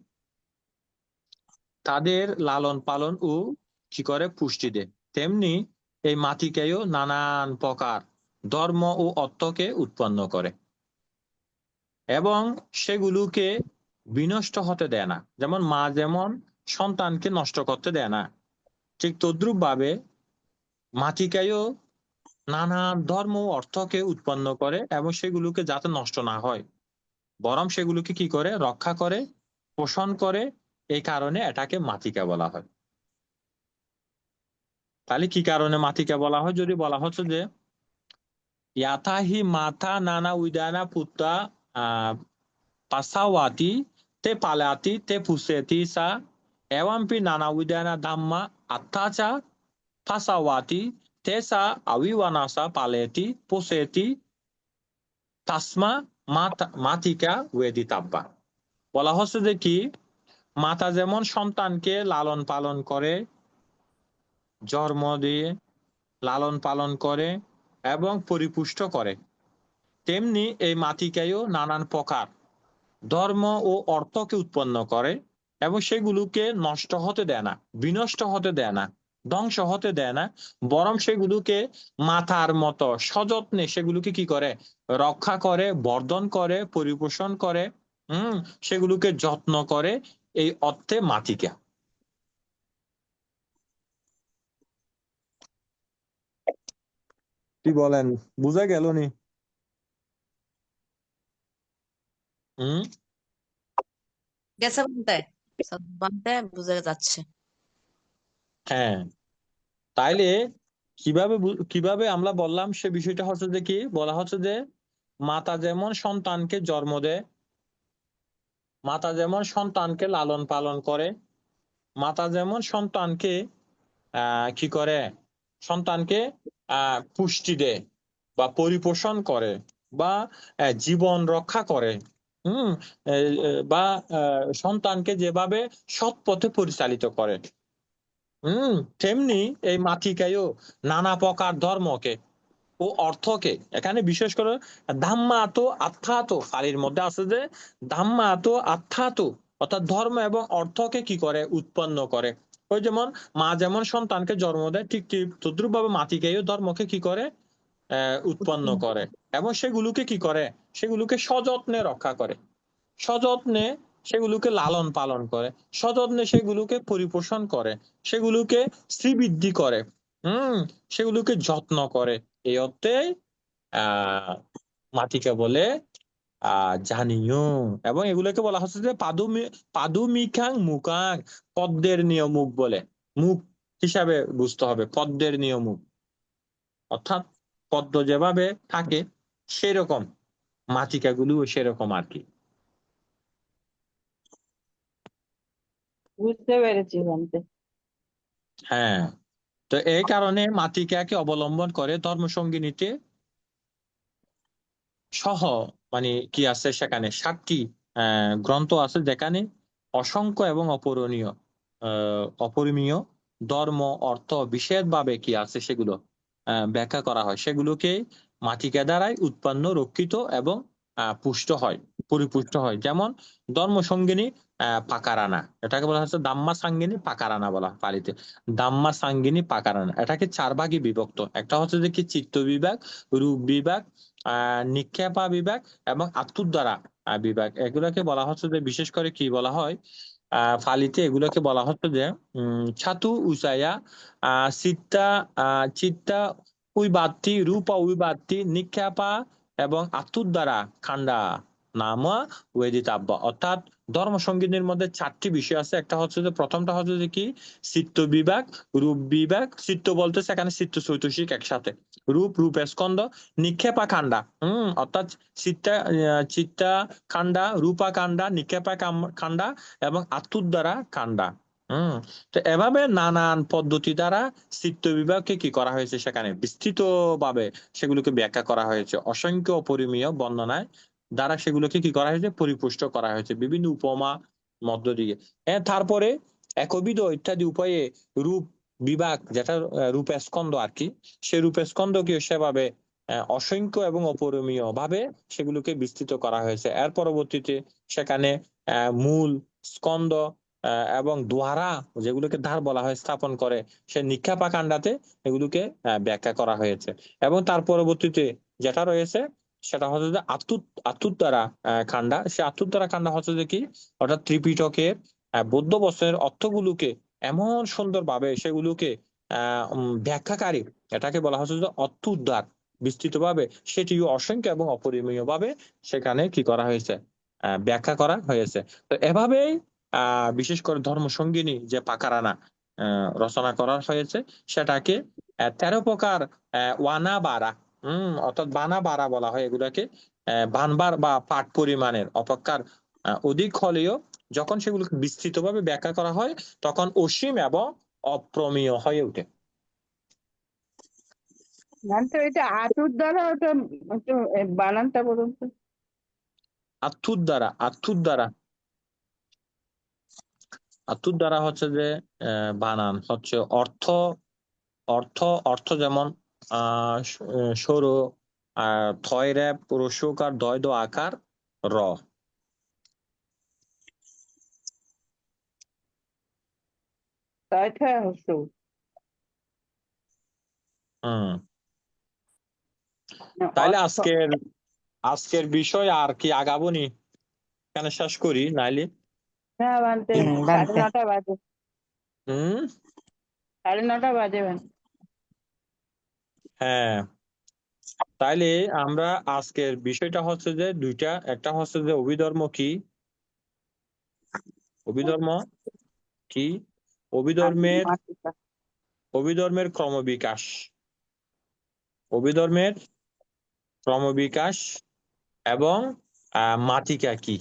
তাদের লালন পালন ও কি করে পুষ্টি দেয়, তেমনি এই মাতৃকায়ও নানান প্রকার ধর্ম ও অর্থকে উৎপন্ন করে এবং সেগুলোকে বিনষ্ট হতে দেয় না। যেমন মা যেমন সন্তানকে নষ্ট করতে দেয় না, ঠিক তদ্রুপ ভাবে মাতৃকায়ও নানান ধর্ম ও অর্থকে উৎপন্ন করে এবং সেগুলোকে যাতে নষ্ট না হয় বরং সেগুলোকে কি করে রক্ষা করে, পোষণ করে। এই কারণে এটাকে মাতৃকা বলা হয়। তাহলে কি কারণে মাতৃকা বলা হয়? যদি বলা হচ্ছে যে ইয়াথাহি মাথা নানা উইদানা পুত্তা পাসাওয়াতি te palati te puseti sa evampi nana udana dhamma attacha pasawati te sa avivanasa paleti puseti tasma matika weditabba। বলা হচ্ছে যে কি, মাতা যেমন সন্তানকে লালন পালন করে, জন্ম দিয়ে লালন পালন করে এবং পরিপুষ্ট করে, তেমনি এই মাতৃকায়ও নানান প্রকার ধর্ম ও অর্থকে উৎপন্ন করে এবং সেগুলোকে নষ্ট হতে দেয় না, বিনষ্ট হতে দেয় না, ধ্বংস হতে দেয় না, বরং সেগুলোকে মাথার মতো সযত্নে সেগুলোকে কি করে রক্ষা করে, বর্ধন করে, পরিপোষণ করে, সেগুলোকে যত্ন করে। এই অর্থে মাতৃকা। কি বলেন, বুঝা গেল নি? হম, গেছে বানতে সব বানতে বুঝে যাচ্ছে। হ্যাঁ। তাইলে কিভাবে আমরা বললাম সে বিষয়টা হচ্ছে যে কি বলা হচ্ছে যে মাতা যেমন সন্তানকে জন্ম দেয়, মাতা যেমন সন্তানকে লালন পালন করে, মাতা যেমন সন্তানকে কি করে, সন্তানকে পুষ্টি দেয় বা পরিপোষণ করে বা জীবন রক্ষা করে, বা সন্তানকে যেভাবে সৎ পথে পরিচালিত করে, তেমনি এই মাতৃকায়ও নানা প্রকার ধর্মকে ও অর্থকে, এখানে বিশেষ করে ধাম্মাতো আত্মাতো, কালির মধ্যে আছে যে ধাম্মাতো আত্মাতো, অর্থাৎ ধর্ম এবং অর্থকে কি করে উৎপন্ন করে। ওই যেমন মা যেমন সন্তানকে জন্ম দেয়, ঠিক তদ্রুপ ভাবে মাতিকেও ধর্মকে কি করে উৎপন্ন করে এবং সেগুলোকে কি করে, সেগুলোকে সযত্নে রক্ষা করে, সযত্নে সেগুলোকে লালন পালন করে, সযত্নে সেগুলোকে পরিপোষণ করে, সেগুলোকে শ্রীবৃদ্ধি করে, সেগুলোকে যত্ন করে। এই অর্থে মাটিকে বলে জানিও। এবং এগুলোকে বলা হচ্ছে যে পাদুমিখাং মুখাং, পদ্মের নিয়মুখ বলে, মুখ হিসাবে বুঝতে হবে, পদ্মের নিয়মুখ, অর্থাৎ পদ্ম যেভাবে থাকে সেরকম মাটিকাগুলো সেরকম আর কি। বুঝতে পেরেছি বলতে। হ্যাঁ, তো এই কারণে মাটিকাকে অবলম্বন করে ধর্মসঙ্গিনীতে সহ মানে কি আছে সেখানে 7টি গ্রন্থ আছে, যেখানে অসংখ্য এবং অপরিমেয় ধর্ম অর্থ বিশেষভাবে কি আছে সেগুলো ব্যাখ্যা করা হয়। সেগুলোকে মাটিকা দ্বারাই উৎপন্ন, রক্ষিত এবং পুষ্ট হয়, পরিপুষ্ট হয়। যেমন ধর্মসঙ্গিনী পাকারানা, এটাকে বলা হচ্ছে দাম্মা সাঙ্গিনী পাকারানা বলা হয় পালিতে। দাম্মা সাঙ্গিনী পাকারানা, এটাকে 4 ভাগে বিভক্ত। একটা হচ্ছে যে কি চিত্ত বিভাগ, রূপ বিভাগ, নিক্ষেপা বিভাগ এবং আত্মুদ্ধারা বিভাগ। এগুলোকে বলা হচ্ছে যে বিশেষ করে কি বলা হয় ফালিতে, এগুলোকে বলা হচ্ছে যে ছাতু উচায়া চিত্তা চিত্তা উইবাত্তি, রূপা উইবাত্তি, নিক্ষেপা এবং আত্মুদ্ধারা খান্ডা নামা ওয়েদিতাব্য। অর্থাৎ ধর্মসঙ্গীতের মধ্যে 4টি বিষয় আছে। একটা হচ্ছে যে প্রথমটা হচ্ছে যে কি চিত্ত বিভাগ, রূপ বিভাগ, চিত্ত বলতে সেখানে চিত্ত চৈতসিক একসাথে, রূপ স্কন্ধ, নিক্ষেপা খান্ডা, অর্থাৎ চিত্তা খান্ডা, রূপা কাণ্ডা, নিক্ষেপা খান্ডা এবং আত্মুদ্ধারা কাণ্ডা। তো এভাবে নানান পদ্ধতি দ্বারা চিত্ত বিভাগকে কি করা হয়েছে, সেখানে বিস্তৃত ভাবে সেগুলোকে ব্যাখ্যা করা হয়েছে। অসংখ্য অপরিমেয় বর্ণনায় দ্বারা সেগুলোকে কি করা হয়েছে, পরিপুষ্ট করা হয়েছে বিভিন্ন উপমা মধ্য দিয়ে। তারপরে একবিধ ইত্যাদি উপায়ে রূপ বিভাগ, যেটা রূপস্কন্ধ আর কি, সে রূপস্কন্ধকে সেভাবে অসংখ্য এবং অপরিমেয় ভাবে সেগুলোকে বিস্তৃত করা হয়েছে। এর পরবর্তীতে সেখানে মূল, স্কন্ধ এবং দ্বারা, যেগুলোকে ধার বলা হয়, স্থাপন করে সে নিক্ষেপা কাণ্ডাতে এগুলোকে ব্যাখ্যা করা হয়েছে। এবং তার পরবর্তীতে যেটা রয়েছে সেটা হচ্ছে যে আত্মুদ্ধারা খান্ডা। সে আত্মুদ্ধারা খান্ডা হচ্ছে যে কি, অর্থাৎ ত্রিপিটকের বৌদ্ধ বচনের অর্থগুলোকে এমন সুন্দরভাবে সেগুলোকে ব্যাখ্যাকারী, এটাকে বলা হচ্ছে যে অর্থোদ্ধার, বিস্তৃতভাবে সেটিও অসংখ্য এবং অপরিমেয় ভাবে সেখানে কি করা হয়েছে, ব্যাখ্যা করা হয়েছে। তো এভাবেই বিশেষ করে ধর্মসঙ্গিনী যে পাকারানা রচনা করা হয়েছে, সেটাকে 13 প্রকার ওয়ানা বারা, অর্থাৎ বানা বারা বলা হয় এগুলাকে। বানবার বা পাঠ পরিমাণের অপেক্ষার অধিক হলেও যখন সেগুলোকে বিস্তৃতভাবে ব্যাখ্যা করা হয় তখন অসীম এবং অপ্রমেয় হয়ে ওঠে। তো এটা আতুর দ্বারা, ওটা একটু বানানটা বলুন তো। আত্মুদ্ধারা হচ্ছে যে বানান হচ্ছে অর্থ, অর্থ যেমন সৌর থয় র্যাপ রস্যকার দয় দ আকার র। তাইটা হচ্ছে তাইলে আজকের বিষয় আর কি আগাবনি, কেন শেষ করি নাইলে? না বানতে 9:30 বাজে। 9:30 বাজে। হ্যাঁ, তাইলে আমরা আজকের বিষয়টা হচ্ছে যে দুইটা। একটা হচ্ছে যে অভিধর্ম কি, অভিধর্মের ক্রমবিকাশ এবং মাতিকা কি,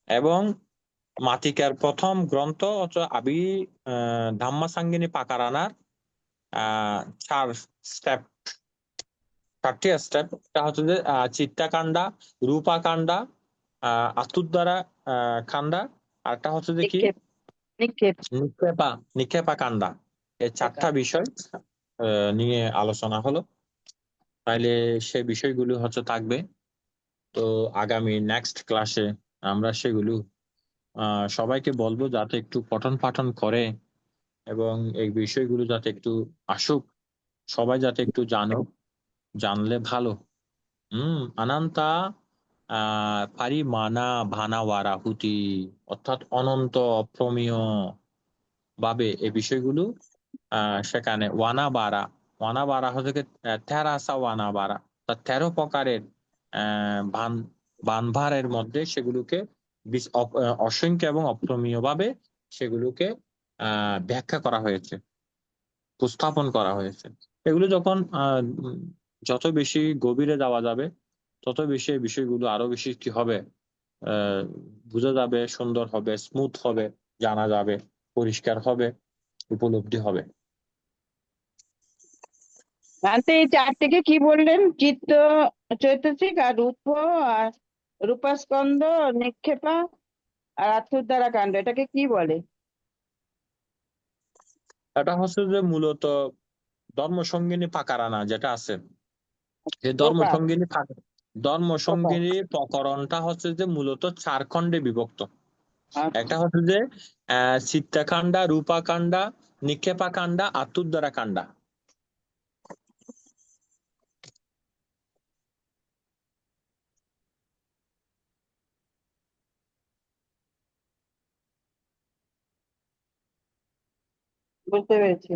এবং মাতিকার প্রথম গ্রন্থ হচ্ছে ধাম্মা সাঙ্গিনী পাকারানার 4টি স্টেপ। এটা হচ্ছে যে চিত্তাকাণ্ডা, রূপাকাণ্ডা, আত্মুদ্ধারা কাণ্ডা, আর একটা হচ্ছে যে কি নিক্ষেপা কাণ্ডা। এই 4টা বিষয় নিয়ে আলোচনা হলো। তাইলে সে বিষয়গুলো হচ্ছে থাকবে তো আগামী নেক্সট ক্লাসে আমরা সেগুলো সবাইকে বলবো যাতে একটু পঠন পাঠন করে এবং এই বিষয়গুলো যাতে একটু আসুক, সবাই যাতে একটু জানুক, জানলে ভালো। অনন্তা পারিমানা ভানাওয়ারা হুতি, অর্থাৎ অনন্ত অপ্রমেয় ভাবে এই বিষয়গুলো সেখানে ওয়ানা বারা হচ্ছে তেরাসা ওয়ানা বারা, তা 13 প্রকারের বানভারের মধ্যে সেগুলোকে অসংখ্য এবং অপ্রমেয় ভাবে সেগুলোকে ব্যাখ্যা করা হয়েছে, উপস্থাপন করা হয়েছে। এগুলো যখন যত বেশি গভীরে যাওয়া যাবে তত বেশি এই বিষয়গুলো আরো বেশি কি হবে, বোঝা যাবে, সুন্দর হবে, স্মুথ হবে, জানা যাবে, পরিষ্কার হবে, উপলব্ধি হবে। ভান্তে এই চারটিকে কি বললেন? চিত্ত, চৈতসিক আর আর রূপাস্কন্দ, নিক্ষেপা আর আত্মোদ্ধারা কাণ্ড, এটাকে কি বলে? এটা হচ্ছে যে মূলত ধর্মসঙ্গিনী পাকারানা যেটা আছে, এই প্রকার। ধর্মসঙ্গিনী প্রকরণটা হচ্ছে যে মূলত 4 খণ্ডে বিভক্ত। একটা হচ্ছে যে চিত্তাকাণ্ডা, রূপাকাণ্ডা, নিক্ষেপাকাণ্ডা, আত্মোদ্ধারা কাণ্ডা। বুঝতে পেরেছি।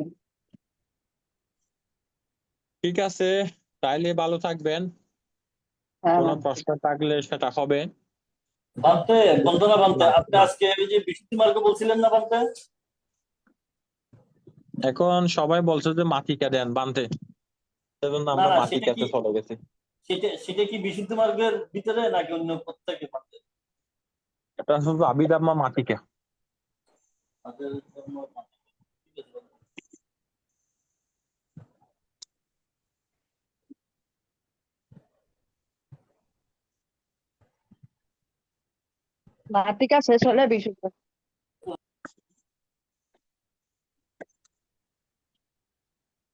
ঠিক আছে, তাইলে ভালো থাকবেন। হ্যাঁ, কোনো প্রশ্ন থাকলে সেটা হবে। ভান্তে, বন্দনা ভান্তে, আপনি আজকে এই যে বিশুদ্ধি মার্গ বলছিলেন না ভান্তে? এখন সবাই বলছে যে মাতিকা দেন বানতে, সেজন্য না আমরা না, সেটা মাতিকাতে কি, চলে গেছি। সেটা কি বিশুদ্ধি মার্গের ভিতরে নাকি অন্য প্রত্যেকে ভান্তে? এটা শুধু আবিদাম্মা মাতিকা। আমাদের ধর্ম ভান্তে। ঠিক আছে ভান্তে। নাটিকা শেষ হলে বিশুদ্ধ।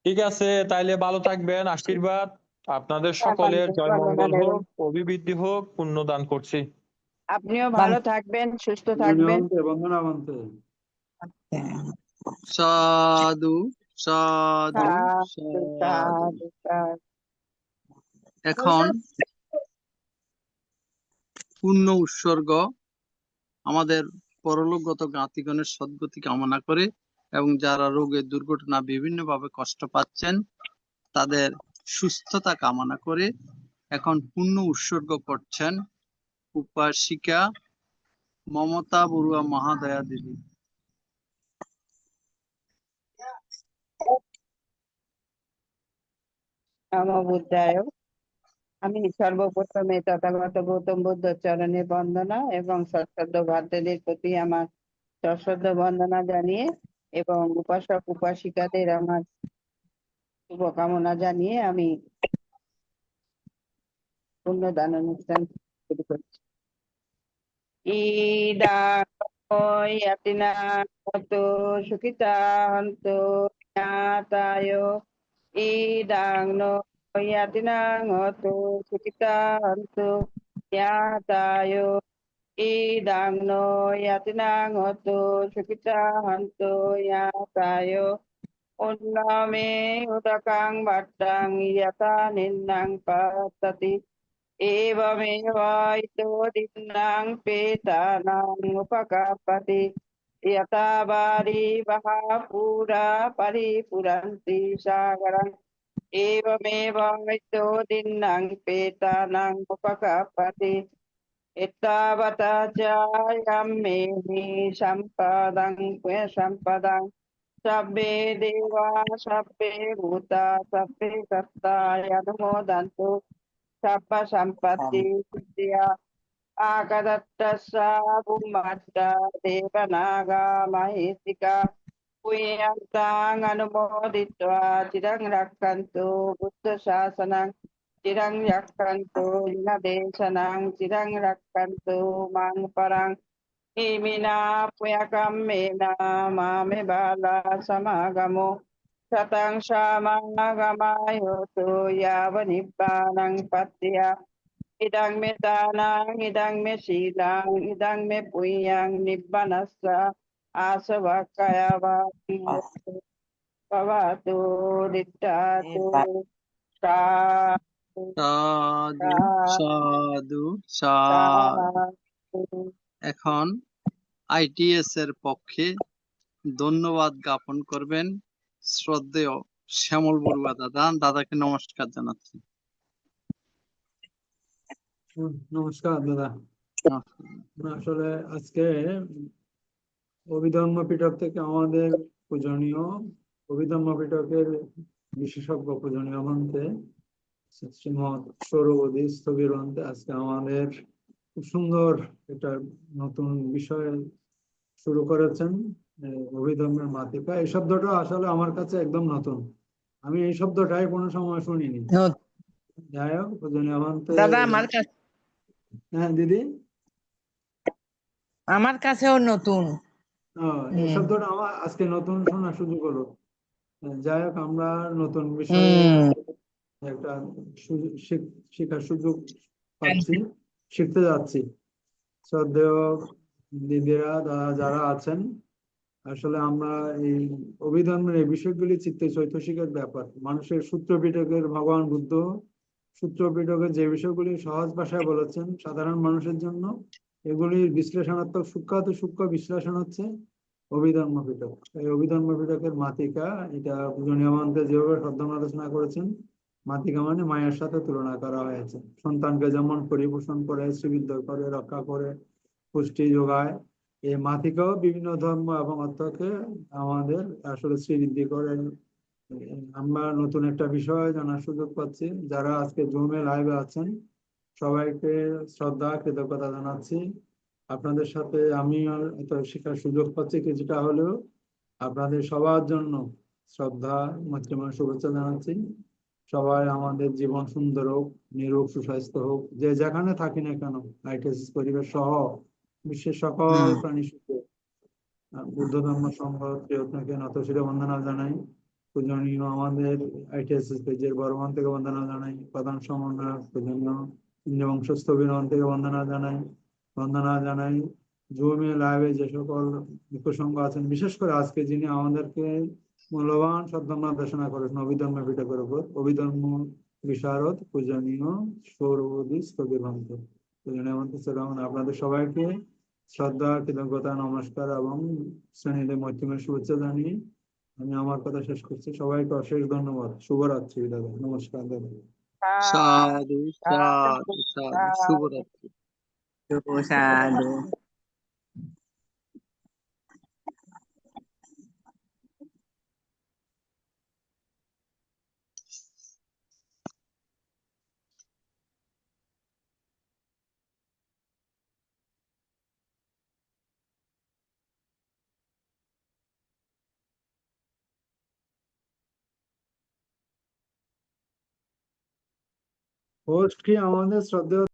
ঠিক আছে, তাইলে ভালো থাকবেন, আশীর্বাদ আপনাদের হ্যাঁ, সকলের, জয় বন্দনা মঙ্গল নেবেন। হোক, অভিবৃদ্ধি হোক, পুণ্য দান করছি। আপনিও ভালো থাকবেন, সুস্থ থাকবেন। বন্দনা বন্ধে। সাধু সাধু সাধু, সাধু। সাধু, সাধু। এখন পূর্ণ উৎসর্গ আমাদের পরলোকগত জ্ঞাতিগণের সদ্গতি কামনা করে এবং যারা রোগে দুর্ঘটনা বিভিন্নভাবে কষ্ট পাচ্ছেন তাদের সুস্থতা কামনা করে এখন পূর্ণ উৎসর্গ করছেন উপাসিকা মমতা বড়ুয়া মহাদয়া দিদি। নমো বুদ্ধায়। আমি সর্বপ্রথমে তথাগত গৌতম বুদ্ধ চরণে বন্দনা এবং সশ্রদ্ধ ভ্রাতাদের প্রতি আমার সশ্রদ্ধ বন্দনা জানিয়ে এবং উপাসক উপাসিকাদের আমার শুভকামনা জানিয়ে আমি পুণ্যদান অনুষ্ঠান শুরু করছি। ইয়াতিনাতো সুখিতান্তো জ্ঞাতায় ইদাং নো ইয়াতিনাতো সুখিতান্তো জ্ঞাতায় ইদাং নো ইয়াতিনাতো সুখিতান্তো জ্ঞাতায় উন্নমে উদকাং বাট্টাং ইয়াতা নিন্নাং পাততি एवमेवायतो दिन्नां पेतानां उपकापति यथा बारी पुरा परिपुरन्ति सागरम् एवमेवायतो दिन्नां पेतानां उपकापति एतावता चायमेहि सम्पदं सम्पदं सब्बे देवा सब्बे भूता सब्बे सत्ता यनुमोदन्तु Sapa sampati siddhya akadattassa bhummatta devanaga mahisika puyantang anumoditva tirang rakkantu buddha sasanang tirang rakkantu inadesanang tirang rakkantu mang parang imina puyakammena mame bala samagamo Satang samang agamayoto yava nibbanang patya ইদং মে দানাং ইদং মে শীলাং ইদং মে পুণ্যাং নিব্বানাস্সা আসবাক্কায়াবাতি ভবাতু দিত্তাতু সাধু সাধু সাধু সাধু। সাধু। এখন ITS এর পক্ষে ধন্যবাদ জ্ঞাপন করবেন শ্রদ্ধেয় শ্যামল বড়ুয়া দাদা। দাদাকে নমস্কার জানাচ্ছি। নমস্কার দাদা। আসলে আজকে অভিধর্ম পিটক থেকে আমাদের পূজনীয় অভিধর্ম পিটকের বিশেষজ্ঞ পূজনীয় মন্ত্রে শ্রীমৎ সৌরবদী স্থবির মন্ত্রে আজকে আমাদের খুব সুন্দর একটা নতুন বিষয় শুরু করেছেন। অভিধর্মের মাতৃকা এই শব্দটা আসলে আমার কাছে একদম নতুন, আমি এই শব্দটাই কোনো সময় শুনিনি। যাই হোক পূজনীয় মন্ত্রে। দাদা আমার কাছে, হ্যাঁ দিদি, আমার কাছেও নতুন। এই শব্দটা আমার আজকে নতুন শোনার সুযোগ হলো। যাই হোক আমরা নতুন বিষয়ে একটা শেখার সুযোগ পাচ্ছি, শিখতে যাচ্ছি। শ্রদ্ধেয় দিদিরা যারা আছেন, আসলে আমরা এই অভিধর্মের এই বিষয়গুলি চিত্তে চৈতসিকের ব্যাপার। মানুষের সূত্র পিটকের ভগবান বুদ্ধ সূত্র পিটকের যে বিষয়গুলি সহজ ভাষায় বলেছেন সাধারণ মানুষের জন্য, এগুলির বিশ্লেষণাত্মক সূক্ষ্ম বিশ্লেষণ হচ্ছে অভিধর্ম পিটক। এই অভিধর্ম পিটকের মাতৃকা, এটা পূজনীয় মন্ত্রে যেভাবে শব্দ আলোচনা করেছেন, মাতৃকা মানে মায়ের সাথে তুলনা করা হয়েছে। সন্তানকে যেমন পরিপোষণ করে, শ্রীবৃদ্ধ করে, রক্ষা করে, পুষ্টি যোগায়, এই মাতৃকাও বিভিন্ন ধর্ম এবং অর্থকে আমাদের আসলে শ্রীবৃদ্ধি করে। আমরা নতুন একটা বিষয় জানার সুযোগ পাচ্ছি। যারা আজকে জুমে লাইভে আছেন সবাইকে শ্রদ্ধা কৃতজ্ঞতা জানাচ্ছি। আপনাদের সাথে আমি এত শেখার সুযোগ পাচ্ছি কিছুটা হলেও। আপনাদের সবার জন্য শ্রদ্ধা মৈত্রীময় শুভেচ্ছা জানাচ্ছি। সবাই আমাদের জীবন সুন্দর হোক, নিরোগ সুস্বাস্থ্য হোক, যে যেখানে থাকি না কেন, ITS পরিবেশ সহ বিশ্বের সকল প্রাণী সুখে। বুদ্ধ ধর্ম সংঘ প্রিয়ত্নকে নতশিরে বন্দনা জানাই। পূজনীয় আমাদের ITS পেজের বর্মান থেকে বন্দনা জানাই। প্রধান সমন্বয়ক পূজনীয় বংশ স্থবিরন থেকে বন্দনা জানাই। জুমে লাইভে যে সকল সংঘ আছেন, বিশেষ করে আজকে যিনি আমাদেরকে মূল্যবান সদ্ধর্ম দেশনা করেছেন অভিধর্ম পিটকের উপর, অভিধর্ম বিশারদ পূজনীয় সৌরবদী স্থবির মন্ত্র। পূজনীয় মন্ত্র আপনাদের সবাইকে শ্রদ্ধা কৃতজ্ঞতা নমস্কার এবং শ্রেণীতে মৈত্রীময় শুভেচ্ছা জানিয়ে আমি আমার কথা শেষ করছি। সবাইকে অশেষ ধন্যবাদ। শুভরাত্রি দাদা। নমস্কার দাদা। সাধু সাধু সাধু। শুভরাত্রি। সাধু। হোস্ট কি আমাদের শ্রদ্ধেয়